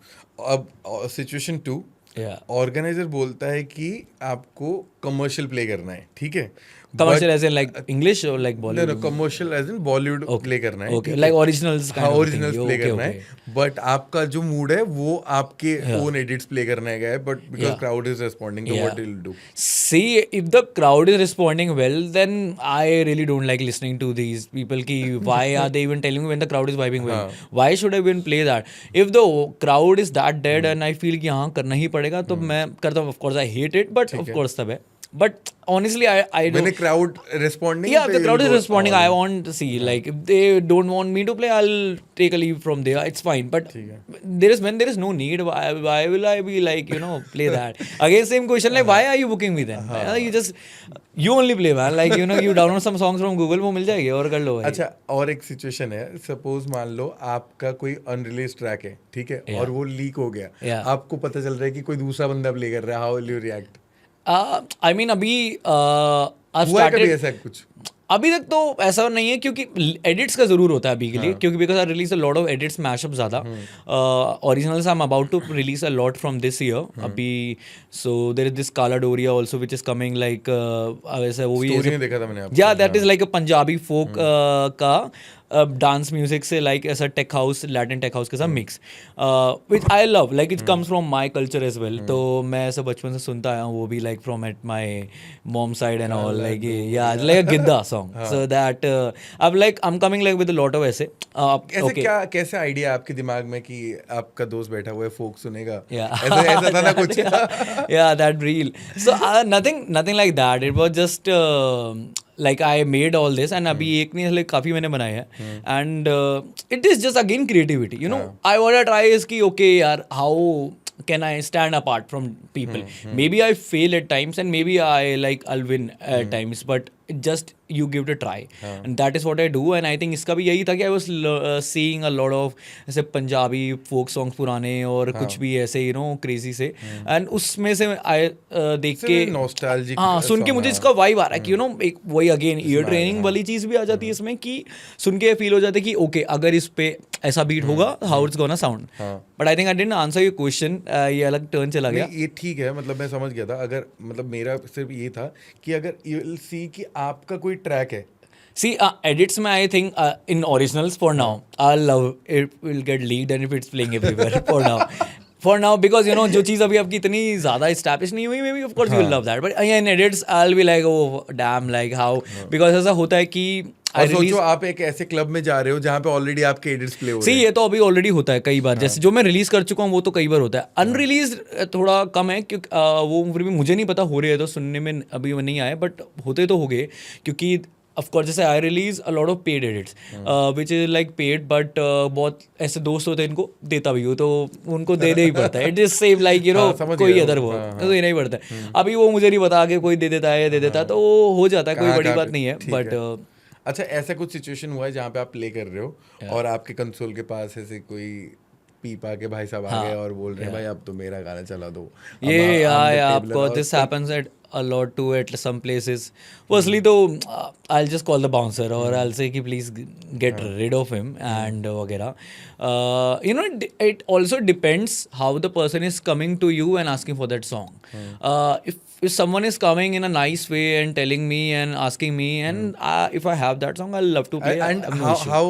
अब situation 2, Yeah. Organiser बोलता है कि आपको कमर्शियल प्ले करना है, ठीक है. Commercial as in like English or like Bollywood? No, commercial edge in Bollywood play करना है. Okay, ठीक like है? originals kind हाँ, of originals thing. Play Okay, करना okay. है, बट आपका जो मूड है वो आपके ओन एडिट्स प्ले करने का है, but because Yeah. Crowd is responding, तो what will do? See, if the crowd is responding well, then I really don't like listening to these people. Ki why are they even telling me when the crowd is vibing well? Why should I even play that? If the crowd is that dead and I feel कि हाँ करना ही पड़ेगा, तो मैं करता हूँ. Of course, I hate it, but of course तब है. But honestly, I When don't. a crowd responding, Yeah, if the they crowd will is go responding, all I in. want to see. Like, if they don't want me to play, I'll take a leave from there. It's fine. But when there is no need, why will I be like, you know, play that? Again, same question. Like, why are you booking me then? You only play, man. Like, you know, you download some songs from Google, वो मिल जाएगी और कर लो भाई. अच्छा, और एक situation है, suppose मान लो आपका कोई अनरिलीज ट्रैक है, ठीक है, और वो लीक हो गया. Yeah. आपको पता चल रहा है कि कोई दूसरा बंदा प्ले कर रहा है, how will you react? I mean, अभी I've हुआ है कभी started. ऐसा कुछ? अभी तक तो ऐसा नहीं है क्योंकि एडिट्स का जरूर होता है अभी के लिए, क्योंकि because I release a lot of edits mashup ज़्यादा. Originals I am about to release a lot from this year अभी. So there is this Kala Doria also which is coming like वैसे वो भी स्टोरी में देखा था मैंने आपको. Yeah that is like a Punjabi folk का डांस म्यूजिक से लाइक ऐसा tech house, Latin tech house के साथ mix, which I love. Like it comes from my culture as well. तो मैं ऐसा बचपन से सुनता आया हूँ, वो भी like from at my mom side and all, like yeah like a giddha song. So that अब like I am coming like with lot of ऐसे. कैसे आइडिया आपके दिमाग में कि आपका दोस्त बैठा हुआ है फोक सुनेगा? Yeah. ऐसा था ना कुछ? Yeah, that reel. So nothing like that. It was just like I made all this, and अभी एक नहीं like काफी मैंने बनाए हैं, and it is just again creativity. You know, I want to try is कि okay यार, how can I stand apart from people? Maybe I fail at times, and maybe I'll win at times, but just you give it a try, and that is what I do. And I think इसका भी यही था कि I was seeing a lot of ऐसे Punjabi folk songs पुराने और कुछ भी ऐसे you know crazy से, and उसमें से I देख के नॉस्टैल्जिक, हाँ सुन के मुझे इसका वाइब आ रहा है कि you know एक वही अगेन ईयर ट्रेनिंग वाली चीज़ भी आ जाती है इसमें कि सुन के फील हो जाता है कि ओके अगर इस पे ऐसा बीट होगा how it's gonna sound. But I think I didn't answer your question, ये अलग टर्न चला गया. ये ठीक है, मतलब मैं समझ गया था. अगर मतलब मेरा सिर्फ ये था कि अगर यू विल सी कि आपका कोई ट्रैक है. See, edits में I think in originals for now, I love it will get leaked and if it's playing everywhere for now. For now, because you know जो चीज़ अभी आपकी इतनी ज़्यादा established नहीं हुई, maybe of course you will love that. But in edits I'll be like oh damn like how, because ऐसा होता है कि और सोचो आप एक ऐसे क्लब में जा रहे हो जहाँ पे ऑलरेडी आपके एडिट्स प्ले हो रहे सी हैं। ये तो अभी ऑलरेडी होता है कई बार, जैसे जो मैं रिलीज कर चुका हूँ वो तो कई बार होता है, अनरिलीज थोड़ा कम है क्योंकि वो फिर भी मुझे नहीं पता हो रही है तो सुनने में अभी वो नहीं आए, बट होते तो हो गए क्योंकि ऑफ कोर्स जैसे आई release a lot of paid edits which is like paid, but बहुत ऐसे दोस्त होते हैं इनको देता भी हो तो उनको देना ही पड़ता है, it is same like you no समझ कोई गया, अदर वो तो देना ही पड़ता है। अभी वो मुझे नहीं पता आगे कोई दे देता है या दे देता है तो वो हो जाता है, कोई कहाँ- बड़ी कहाँ बात पे- नहीं है, ठीक बट अच्छा, ऐसा कुछ सिचुएशन हुआ है जहाँ पे आप प्ले कर रहे हो और आपके कंसोल के पास ऐसे कोई पीपा के भाई साहब आ गए और बोल रहे हैं भाई अब तो मेरा गाना चला दो, अब Yeah, I'm the yeah, of tabler course, और this कोई- happens at a lot too at some places. Firstly, though, I'll just call the bouncer or I'll say कि please get rid of him and वगैरह. You know, it also depends how the person is coming to you and asking for that song. If someone is coming in a nice way and telling me and asking me, and if I have that song, I'll love to play. and I have no issue. how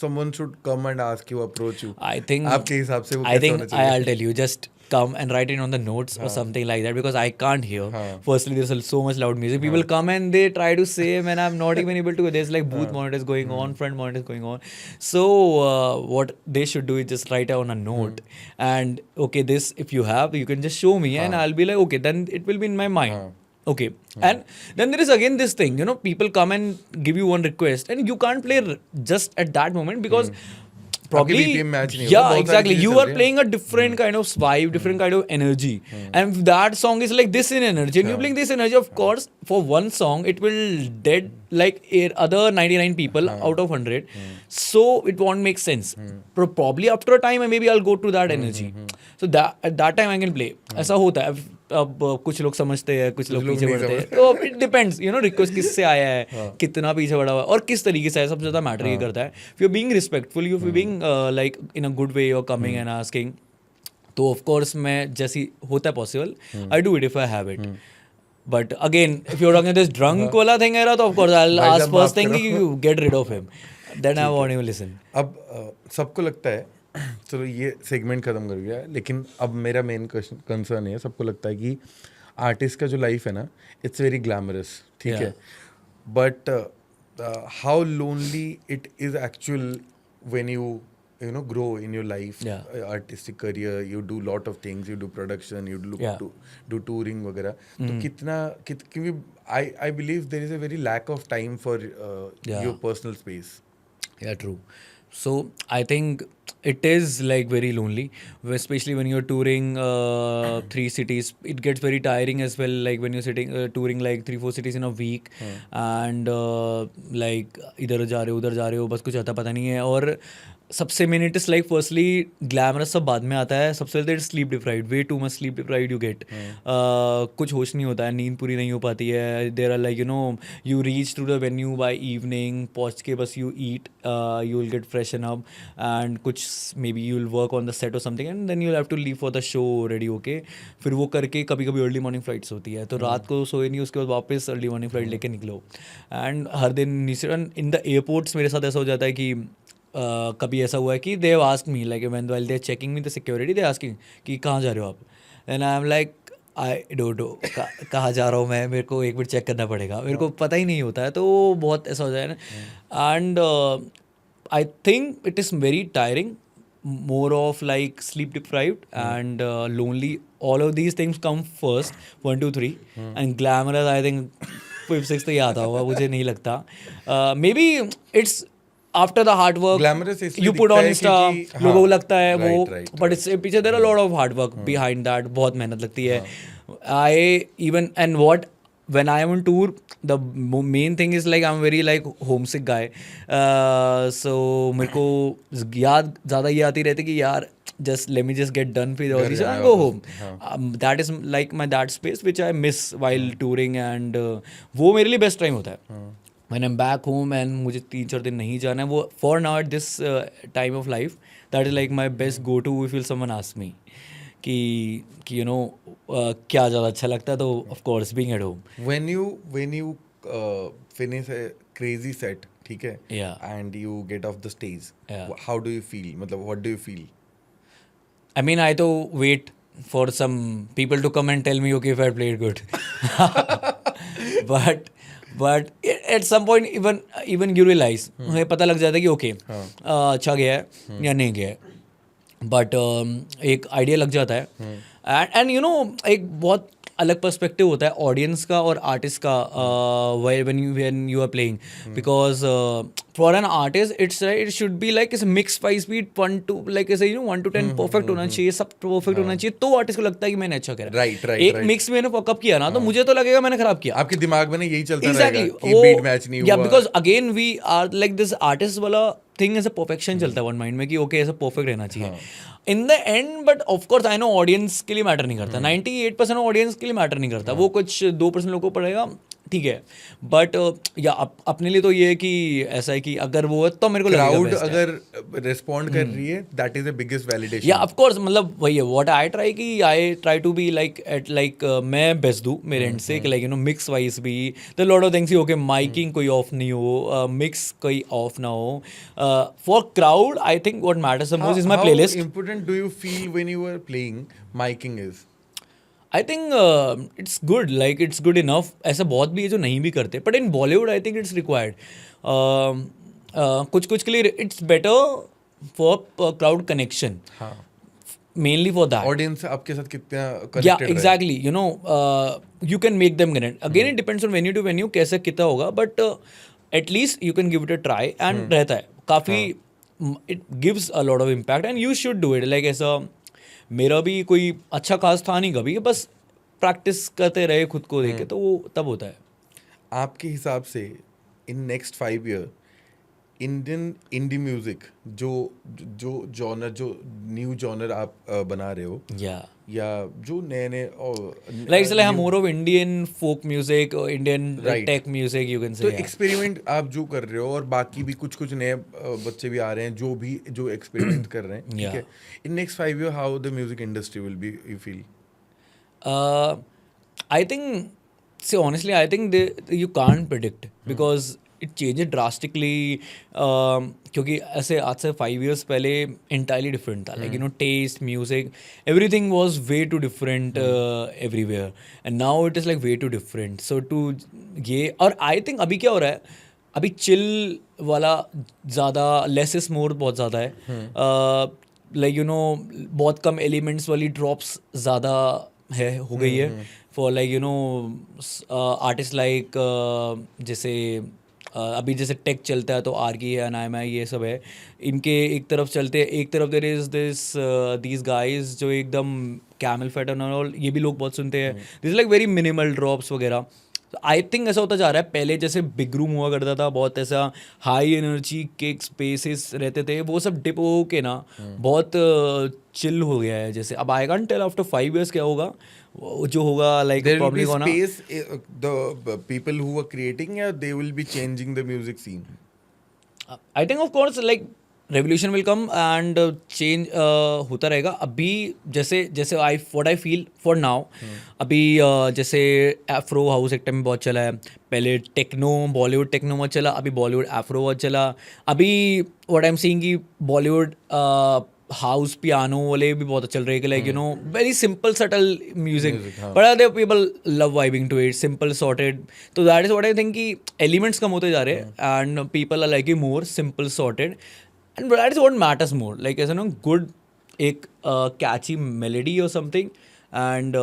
someone should come and ask you, approach you, I think आपके हिसाब से वो I कैसे think होना चाहिए? I'll tell you, just come and write it on the notes or something like that because I can't hear. Firstly, there's so much loud music. People come and they try to say, and I'm not even able to. There's like booth monitors going on, front monitors going on. So what they should do is just write it on a note and okay, this if you have, you can just show me and I'll be like okay, then it will be in my mind. Okay, and then there is again this thing, you know, people come and give you one request and you can't play just at that moment because probably BPM match नहीं होगा, yeah, बहुत सारी exactly, चीजें you चल are रही हैं। playing a different kind of vibe, different kind of energy, and if that song is like this in energy and you playing this energy, of course for one song it will dead like other 99 people out of 100, so it won't make sense. Probably after a time maybe I'll go to that energy, so that at that time I can play. ऐसा होता है। अब कुछ लोग समझते हैं, कुछ लोग पीछे बढ़ते हैं, तो it depends, you know, request किससे आया है, कितना पीछे बढ़ा हुआ है और किस तरीके से है, सबसे ज़्यादा मैटर ये करता है। If you are being respectful, you are being like in a good way, you are coming and asking, तो ऑफ कोर्स मैं जैसी होता है possible, I do it if I have it. But again if you are talking this drunk वाला thing है तो of course I will ask first thing you get rid of him, then I won't even listen. अब सबको लगता है चलो ये segment खत्म कर गया, लेकिन अब मेरा मेन कंसर्न है, सबको लगता है कि आर्टिस्ट का जो लाइफ है ना, इट्स वेरी ग्लैमरस, ठीक है, but how lonely it is actual when you know grow in your life, artistic career, you do lot of things, you do production, you do touring वगैरह, तो कितना क्योंकि I believe there is a very lack of time for your personal space. Yeah, true. So I think it is like very lonely, especially when you're touring 3 cities. It gets very tiring as well, like when you're sitting touring like 3-4 cities in a week, and like इधर जा रहे हो उधर जा रहे हो, बस कुछ आता पता नहीं है। और सबसे main it is like firstly glamorous सब बाद में आता है, सबसे पहले sleep deprived, way too much sleep deprived you get, कुछ होश नहीं होता है, नींद पूरी नहीं हो पाती है। There are like you know you reach to the venue by evening, पहुँच के बस you eat, you will get freshen up and कुछ maybe you will work on the set और something and then you have to leave for the show ready होके, फिर वो करके कभी कभी अर्ली मॉर्निंग फ्लाइट्स होती है तो रात को सोए नहीं, उसके बाद वापस अर्ली मॉर्निंग फ्लाइट लेके निकलो एंड हर दिन इन द एयरपोर्ट्स मेरे साथ ऐसा हो जाता है कि कभी ऐसा हुआ है कि they have asked me like when while they are checking me the security, they asking कि कहाँ जा रहे हो आप, and I am like I don't know कहाँ जा रहा हूँ मैं, मेरे को एक मिनट चेक करना पड़ेगा, मेरे को पता ही नहीं होता है, तो बहुत ऐसा हो जाए ना। And I think it is very tiring, more of like sleep deprived and lonely. All of these things come first, 1 2 3, and glamorous I think 5th 6th ही आता होगा, मुझे नहीं लगता। Maybe it's after the hard work Glamorous इसलिए you put दिखता on है Insta, क्योंकि- लोगों को हाँ, लगता है वो, right, but it's पीछे there are a lot of hard work behind that, बहुत मेहनत लगती है। I even and what when I am on tour, the main thing is like I'm very like homesick guy, so मेरे को याद ज़्यादा ये आती रहती कि यार just let me just get done with all this and go home. That is like my that space which I miss while touring and वो मेरे लिए best time होता है। When I'm back home and मुझे 3-4 दिन नहीं जाना है, वो for now at this time of life that is like my best go to if someone asks me कि you know क्या ज़्यादा अच्छा लगता है, तो of course being at home. When you finish a crazy set, ठीक है, Yeah. and you get off the stage, Yeah. how do you feel, मतलब what do you feel? I mean, I to wait for some people to come and tell me, okay, if I played good. but at some point even you realise, हमें पता लग जाता है कि okay अच्छा गया है या नहीं गया है, बट एक आइडिया लग जाता है। एंड यू नो एक बहुत अलग पर्सपेक्टिव होता है ऑडियंस का और आर्टिस्ट का when you are playing, because for an artist it should be like इस मिक्स 5 स्पीड 1 to लाइक ऐसे यू नो 1 to 10 परफेक्ट होना चाहिए, सब परफेक्ट होना चाहिए, तो आर्टिस्ट को लगता है कि मैंने अच्छा करा। Right. एक मिक्स मैंने फकअप किया ना तो मुझे तो लगेगा मैंने खराब किया। आपके दिमाग में ना यही चलता Exactly. रहेगा कि बीट मैच नहीं या हुआ। Because again we are like this artist वाला थिंग ऐसा परफेक्शन चलता है वन माइंड में कि ओके ऐसा परफेक्ट रहना चाहिए in the end, but of course I know audience के लिए मैटर नहीं करता, 98% ऑडियंस के लिए मैटर नहीं करता, वो कुछ 2% लोगों को पड़ेगा, ठीक है, बट या अपने लिए तो ये है कि ऐसा है कि अगर वो है तो मेरे को क्राउड अगर रिस्पॉन्ड कर रही है that is the biggest validation. या ऑफ कोर्स मतलब वही है what I try to be like at like मैं बेस्ट दूँ मेरे एंड से कि like you know mix wise भी the lot of things, okay miking कोई ऑफ नहीं हो, मिक्स कोई ऑफ ना हो, for crowd I think what matters the most is my playlist. How important do you feel when you are playing miking is? I think it's good, like it's good enough, ऐसा बहुत भी है जो नहीं भी करते, but in Bollywood I think it's required, कुछ के लिए it's better for crowd connection, हाँ, मेनली फॉर दैट ऑडियंस आपके साथ कितना yeah connected exactly you know you can make them connect again it depends on venue to venue कैसे कितना होगा, but at least you can give it a try and रहता है काफ़ी, it gives a lot of impact and you should do it, like ऐसा मेरा भी कोई अच्छा खास था नहीं कभी, बस प्रैक्टिस करते रहे खुद को देखे तो वो तब होता है। आपके हिसाब से in next 5 year Indian indie music जो जो जॉनर जो न्यू जॉनर आप बना रहे हो या जो नए like it's like more of Indian folk music or Indian Right. tech music you can say, तो एक्सपेरिमेंट आप जो कर रहे हो और बाकी भी कुछ नए बच्चे भी आ रहे हैं जो एक्सपेरिमेंट कर रहे हैं, ठीक है, इन next 5 year how the music industry will be you feel? I think, see honestly, I think you can't predict because it changes drastically. क्योंकि ऐसे आज से 5 years पहले entirely different था, like you know taste, music, everything was way too different everywhere, and now it is like way too different. So to ये और I think अभी क्या हो रहा है, अभी chill वाला ज़्यादा, less is more बहुत ज़्यादा है, like you know बहुत कम elements वाली drops ज़्यादा है हो गई है for like you no artist like जैसे अभी जैसे टेक चलता है तो आरकी है, अनायमा ये सब है, इनके एक तरफ चलते हैं, एक तरफ देयर इज दीज गाइज जो एकदम कैमल फैट एंड ऑल, ये भी लोग बहुत सुनते हैं, this like very minimal drops वगैरह। आई थिंक ऐसा होता जा रहा है, पहले जैसे बिग रूम हुआ करता था, बहुत ऐसा हाई एनर्जी किक स्पेसेस रहते थे, वो सब डिप हो के ना बहुत चिल हो गया है। जैसे अब I can't tell after 5 years क्या होगा, जो होगा लाइक प्रॉब्लम होना space the people who are creating they will be changing the music scene. I think of course like revolution will come and change होता रहेगा। अभी जैसे जैसे what I feel for now, अभी जैसे एफ्रो हाउस एक time में बहुत चला है, पहले टेक्नो बॉलीवुड टेक्नो बहुत चला, अभी बॉलीवुड एफ्रो बहुत चला, अभी व्हाट आई एम सीइंग कि बॉलीवुड हाउस पियानो वाले भी बहुत चल रहे हैं, like you know very simple subtle music, but they people love vibing to it, simple sorted. तो that is what I think कि एलिमेंट्स कम होते जा रहे हैं and people are liking more simple sorted, and that is what matters more, like as you know good एक catchy melody or something and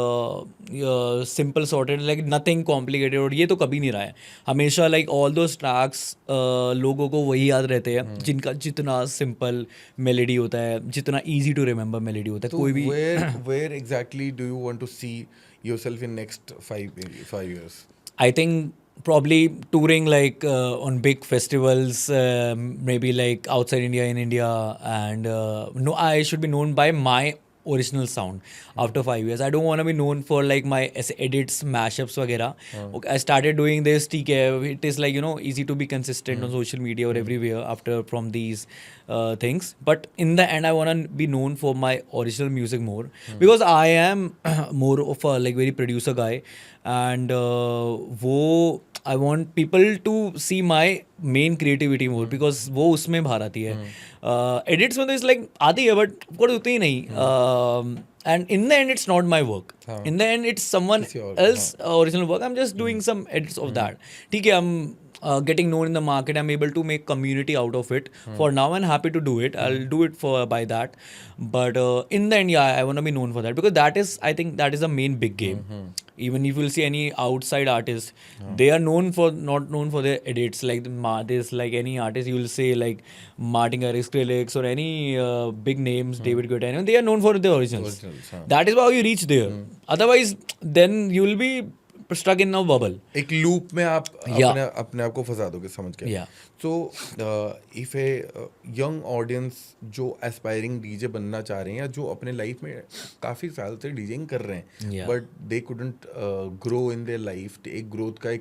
simple sorted, like nothing complicated, और ये तो कभी नहीं रहा है हमेशा, like all those tracks लोगों को वही याद रहते हैं जिनका जितना simple melody होता है, जितना easy to remember melody होता है। So कोई भी where exactly do you want to see yourself in next 5 years? I think probably touring like on big festivals, maybe like outside India, in India, and no, I should be known by my original sound after 5 years. I don't want to be known for like my edits, mashups वगैरह. Okay, I started doing this, ठीक है, it is like you know easy to be consistent on social media or everywhere after from these things, but in the end I want to be known for my original music more, because I am more of a like very producer guy, and वो I want people to see my main creativity more, because वो उसमें बाहर आती है, edits में तो इस like आती है but of course उतनी नहीं, and in the end it's not my work, in the end it's someone else original work, I'm just doing some edits of that, ठीक है, हम getting known in the market. I'm able to make community out of it. For now, I'm happy to do it. I'll do it for by that. But in the end, yeah, I want to be known for that, because that is, I think, that is the main big game. Even if you'll see any outside artist, they are known for not known for their edits. Like there's like any artist, you will say like Martin Garrix, Skrillex, or any big names, David Guetta, they are known for the originals. That is how you reach there. Otherwise, then you will be stuck in a bubble. एक loop में आप अपने आप को फंसा दोगे, समझ गए. Yeah. So if a young audience जो aspiring DJ बनना चाह रहे हैं, या जो अपने लाइफ में काफी साल से डीजिंग कर रहे हैं, Yeah. but they couldn't grow in their life, एक ग्रोथ का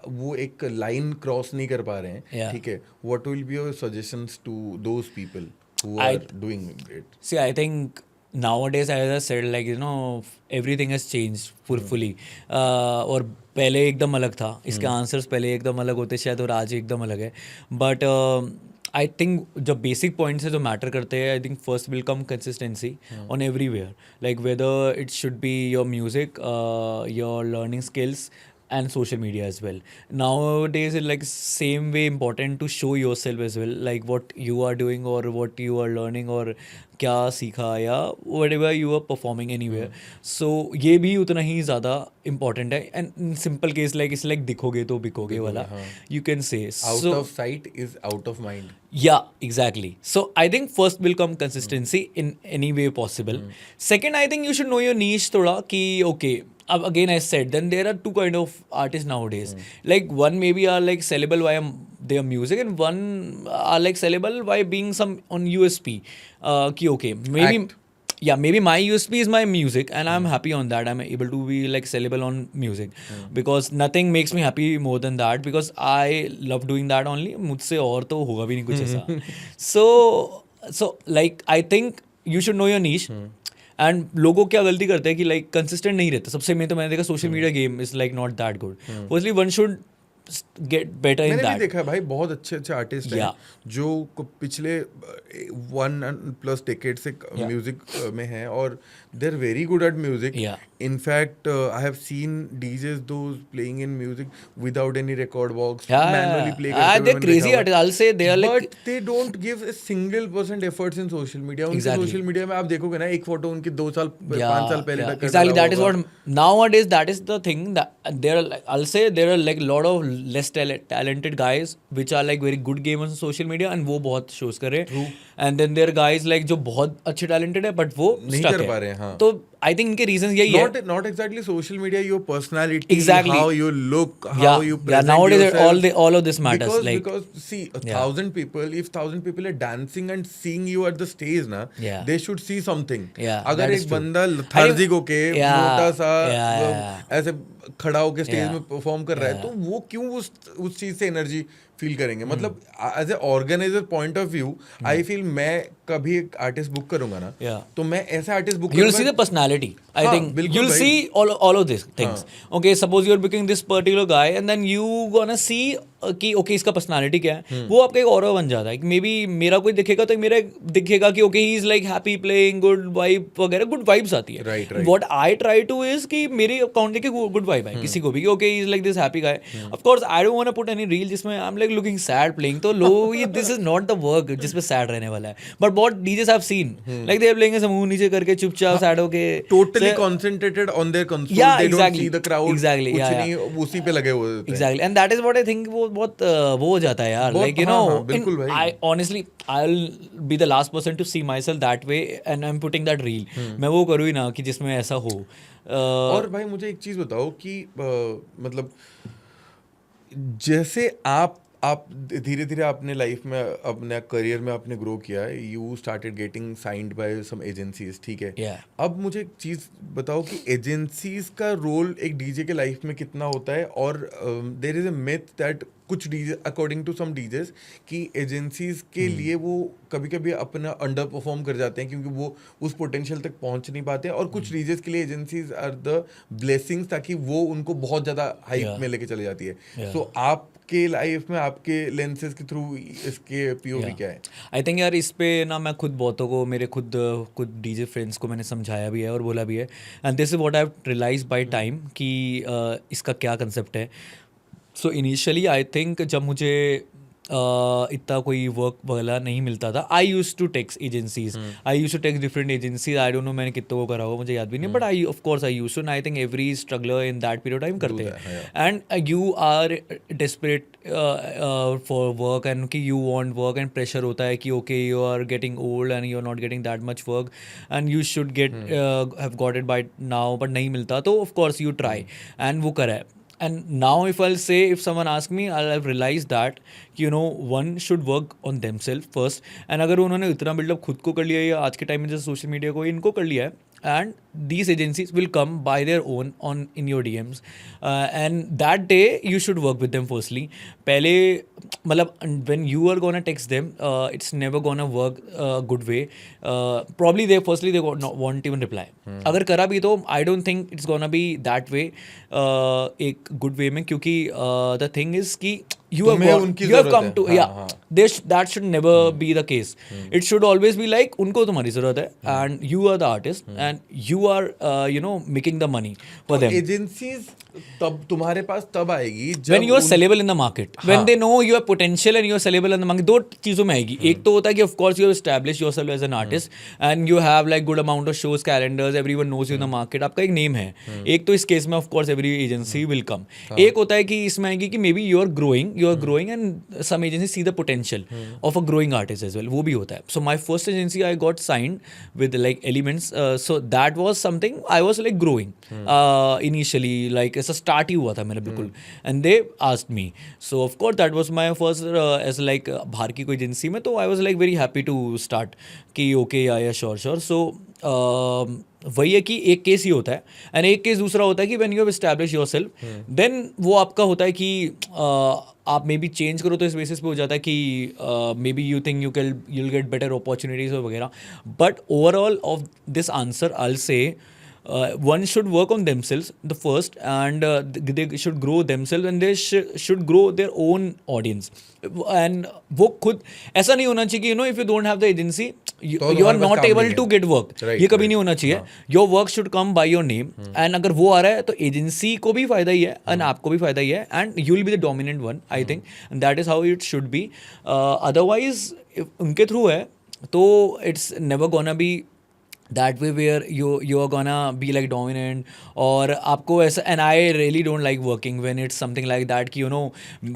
वो एक लाइन क्रॉस नहीं कर पा रहे हैं, Yeah. ठीक है, what will be your suggestions to those people who are doing it? See, I think nowadays, as I said, like, everything has changed fully. और पहले एकदम अलग था, इसके आंसर्स पहले एकदम अलग होते शायद, और आज एकदम अलग है. बट आई थिंक जो बेसिक पॉइंट्स है जो मैटर करते हैं, I think first will come consistency on everywhere. Like whether it should be your music, your learning skills, and social media as well. Nowadays, it's like same way important to show yourself as well, like what you are doing or what you are learning, or क्या सीखा, या whatever you are performing anywhere. So ये भी उतना ही ज़्यादा important है. And simple case like it's like दिखोगे तो बिकोगे वाला, you can say. Out of sight is out of mind. Yeah, exactly. So I think first will come consistency in any way possible. Second, I think you should know your niche thoda, ki okay, again I said, then there are two kind of artists nowadays. Like one maybe are like sellable via their music, and one are like sellable by being some on USP. Ki okay, maybe Act. Yeah, maybe my USP is my music, and I'm happy on that. I'm able to be like sellable on music, because nothing makes me happy more than that, because I love doing that only. मुझसे और तो होगा भी नहीं कुछ ऐसा. So like I think you should know your niche. And लोगों क्या गलती करते हैं कि लाइक कंसिस्टेंट नहीं रहता. सबसे मेन तो मैंने देखा social media game is like not that good. Firstly one should get better in that. मैंने भी देखा है भाई, बहुत अच्छे अच्छे आर्टिस्ट हैं जो पिछले 1+ डेकेड से म्यूजिक में हैं, और they are very good at music. In fact I have seen DJs those playing in music without any record box, manually play करते हुए. They crazy artist, I will say they are like, but they don't give a single % efforts in social media. उनके social media में आप देखोगे ना, एक photo उनकी 2 साल 5 साल पहले तक. Exactly, that is what nowadays, that is the thing, that there are like, I'll say there are like lot of less talented guys which are like very good gamers on social media, and वो बहुत shows कर रहे हैं. And then there are guys like जो बहुत अच्छे talented है but वो नहीं कर पा रहे हैं. हाँ. तो I think इनके reasons यही है. Not exactly social media, your personality, exactly, how you look, how you present nowadays yourself. all of this matters. Because see, 1,000 people, if 1,000 people are dancing and seeing you at the stage ना, they should see something. अगर एक बंदा lethargic होके मोटा सा ऐसे खड़ा होके स्टेज में परफॉर्म कर रहा है, तो वो क्यों उस चीज से एनर्जी फील करेंगे. मतलब as a organiser point of view, I feel मैं कभी एक आर्टिस्ट बुक करूंगा ना, तो मैं ऐसे artist book you'll see the personality. I think you'll see all of these things. Okay, suppose you're booking this particular guy, and then you gonna see कि okay इसका personality क्या है. वो आपका एक aura बन जाता है. मे बी मेरा कोई दिखेगा तो मेरा दिखेगा कि okay he is like happy playing, good vibe वगैरह, good vibes आती है. Right. What I try to is कि मेरे अकाउंट देखे good vibe है किसी को भी, कि okay he is like this happy guy. Of course I don't want to put any reel जिसमें I'm like looking sad playing, तो लोग ये this is not the work जिसमें sad रहने वाला है. But what DJs have seen, like they are playing ऐसे मुंह नीचे करके चुपचाप sad होके, totally concentrated on their console. They don't see the crowd. Exactly. कुछ नहीं, उसी पे लगे हुए होते हैं. Exactly, and that is what I think वो बहुत वो हो जाता है यार. Like you know, बिल्कुल भाई. I honestly I'll be the last person to see myself that way, and I'm putting that reel. मैं वो करूँ ही ना कि जिसमें ऐसा हो. और भाई मुझे एक चीज बताओ कि मतलब जैसे आप धीरे धीरे अपने लाइफ में, अपने करियर में आपने ग्रो किया, you started getting signed by some agencies, ठीक है. अब मुझे एक चीज़ बताओ कि एजेंसीज का रोल एक डीजे के लाइफ में कितना होता है, और there is a myth that कुछ DJ, according to some DJs, कि एजेंसीज के लिए वो कभी कभी अपना अंडर परफॉर्म कर जाते हैं क्योंकि वो उस पोटेंशियल तक पहुंच नहीं पाते हैं, और कुछ डीजेस के लिए एजेंसीज आर द ब्लेसिंग्स, ताकि वो उनको बहुत ज़्यादा हाइप में लेके चले जाती है. सो आपके लाइफ में आपके लेंसेज के थ्रू इसके पीओवी क्या है? आई थिंक यार इस पे ना मैं खुद बहुतों को, मेरे खुद डीजे फ्रेंड्स को मैंने समझाया भी है और बोला भी है, and this is what I have realised by time कि इसका क्या कंसेप्ट है. सो इनिशियली आई थिंक जब मुझे इतना कोई वर्क वाला नहीं मिलता था, I use to text agencies, I use to text different agencies, I don't know मैंने कितने वो करा होगा, मुझे याद भी नहीं, but I of course I use to, I think every struggler in that period time करते हैं, and you are desperate for work and कि you want work and pressure होता है कि okay you are getting old and you are not getting that much work and you should get have got it by now, but नहीं मिलता तो of course you try and वो करा है. And now if I'll say, if someone asks me, I'll realize that you know one should work on themselves first. And अगर उन्होंने इतना buildup खुद को कर लिया है या आज के टाइम में जैसे सोशल मीडिया को इनको कर लिया है, and these agencies will come by their own on in your DMs, and that day you should work with them firstly. पहले मतलब when you are gonna text them, it's never gonna work good way. Probably they firstly they won't even reply. अगर करा भी तो I don't think it's gonna be that way एक good way में, क्योंकि the thing is कि you have come to that should never be the case. It should always be like उनको तुम्हारी जरूरत है and you are the artist and you are you know making the money for them. Agencies तब तुम्हारे पास तब आएगी जब when you are sellable in the market, when they know you have potential and you are sellable in the market. दो चीज़ों में आएगी. एक तो होता है कि of course you have established yourself as an artist and you have like good amount of shows, calendars, everyone knows you in the market, आपका एक name है. एक तो इस केस में of course every agency will come. एक होता है कि इसमें आएगी कि maybe you are growing and some agencies see the potential of a growing artist as well. वो भी होता है. So my first agency I got signed with like Elements, so that was something I was like growing initially, like ऐसा start ही हुआ था मेरा बिल्कुल, and they asked me, so of course that was my first as like बाहर की कोई agency में, तो I was like very happy to start कि okay yeah sure. So वही है कि एक केस ही होता है एंड एक केस दूसरा होता है कि when you have establish yourself, then वो आपका होता है कि आप मे बी चेंज करो तो इस बेसिस पे हो जाता है कि may be you think you'll get better opportunities और वगैरह, but overall of this answer I will से one should work on themselves the first, and they should grow themselves and they should grow their own audience. And वो खुद ऐसा नहीं होना चाहिए कि you know if you don't have the agency you are not able to get work. ये कभी नहीं होना चाहिए. Your work should come by your name, and अगर वो आ रहा है तो एजेंसी को भी फायदा ही है and आपको भी फायदा ही है, and you will be the dominant one I think, and that is how it should be. Otherwise if उनके थ्रू है तो it's never gonna be that way where you are gonna be like dominant, और आपको ऐसा, and I really don't like working when it's something like that कि you know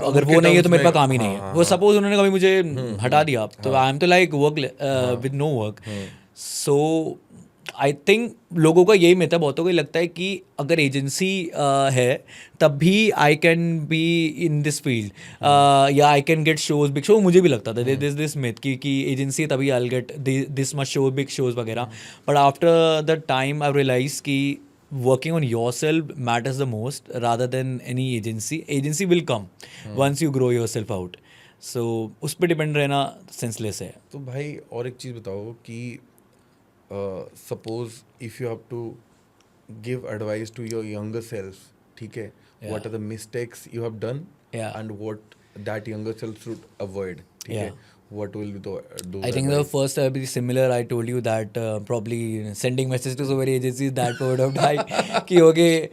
अगर वो नहीं है तो मेरे पास काम ही नहीं है. वो सपोज उन्होंने कभी मुझे हटा दिया तो आई एम तो like work with no work. So I think लोगों का यही मिथ है, बहुतों को लगता है कि अगर एजेंसी है तब भी I can be in this field या I can get shows, big show. मुझे भी लगता था दिस मिथ कि एजेंसी है तभी I will get this much show, big shows वगैरह. But after the time I realize कि working on yourself matters the most rather than any agency. Agency will come once you grow yourself out. So उस पर depend रहना senseless है. तो भाई और एक चीज़ बताओ कि suppose if you have to give advice to your younger self, ठीक है, what are the mistakes you have done and what that younger self should avoid, ठीक है, what will be those I think the first will be similar. I told you that probably sending messages to so many agencies that would have died कि okay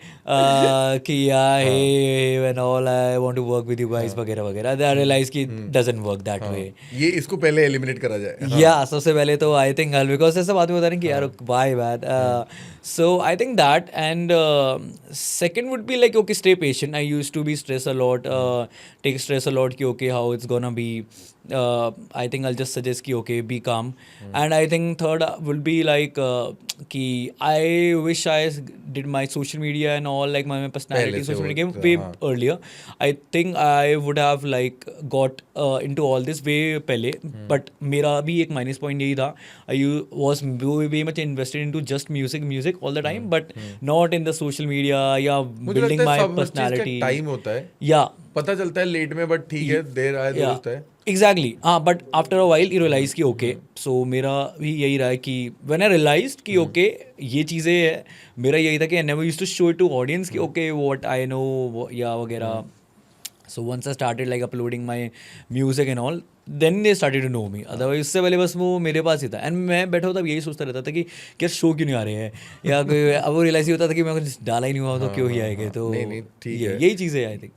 कि yeah hey and all I want to work with you guys वगैरह वगैरह. They realize कि doesn't work that way. ये इसको पहले eliminate करा जाए. Yeah, सबसे पहले तो I think because ऐसा बात में होता है कि यार why bad. So I think that, and second would be like okay stay patient. I used to be stressed a lot, take stress a lot कि okay how it's gonna be. I think I'll just suggest कि okay be calm. And I think third will be like कि I wish I did my social media and all like my personality social media game way earlier. I think I would have like got into all this way पहले. But मेरा भी एक minus point यही था. I was way much invested into just music all the time, but not in the social media या building my personality. Time होता है. Yeah. पता चलता है लेट में, बट ठीक है देर आए दुरुस्त है. एग्जैक्टली. हाँ, but after a while you realise कि ओके. सो मेरा भी यही रहा है कि व्हेन आई रियलाइज्ड कि ओके ये चीज़ें है, मेरा यही था कि I never used to show it to audience कि ओके व्हाट आई नो या वगैरह. So once I started like uploading my music and all, then they started to know me. Otherwise इससे पहले बस वो मेरे पास ही था एंड मैं बैठा होता यही सोचता रहता था कि क्या शो क्यों नहीं आ रहे हैं या अब वो रियलाइज ही होता था कि मैं कुछ डाला ही नहीं हुआ तो क्यों ही आएंगे. तो यही चीज़ है आई थिंक.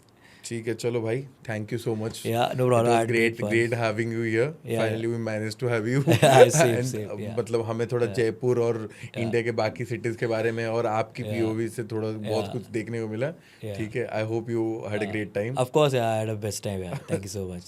ठीक है, चलो भाई, thank you so much. Yeah, no problem. I had great fun. Great having you here. Yeah, finally we manage to have you. Same, yeah. मतलब हमें थोड़ा जयपुर और इंडिया के बाकी सिटीज के बारे में और आपकी पीओवी से थोड़ा बहुत कुछ देखने को मिला. ठीक है, I hope you had a great time. Of course, yeah, I had a best time. Yeah, thank you so much.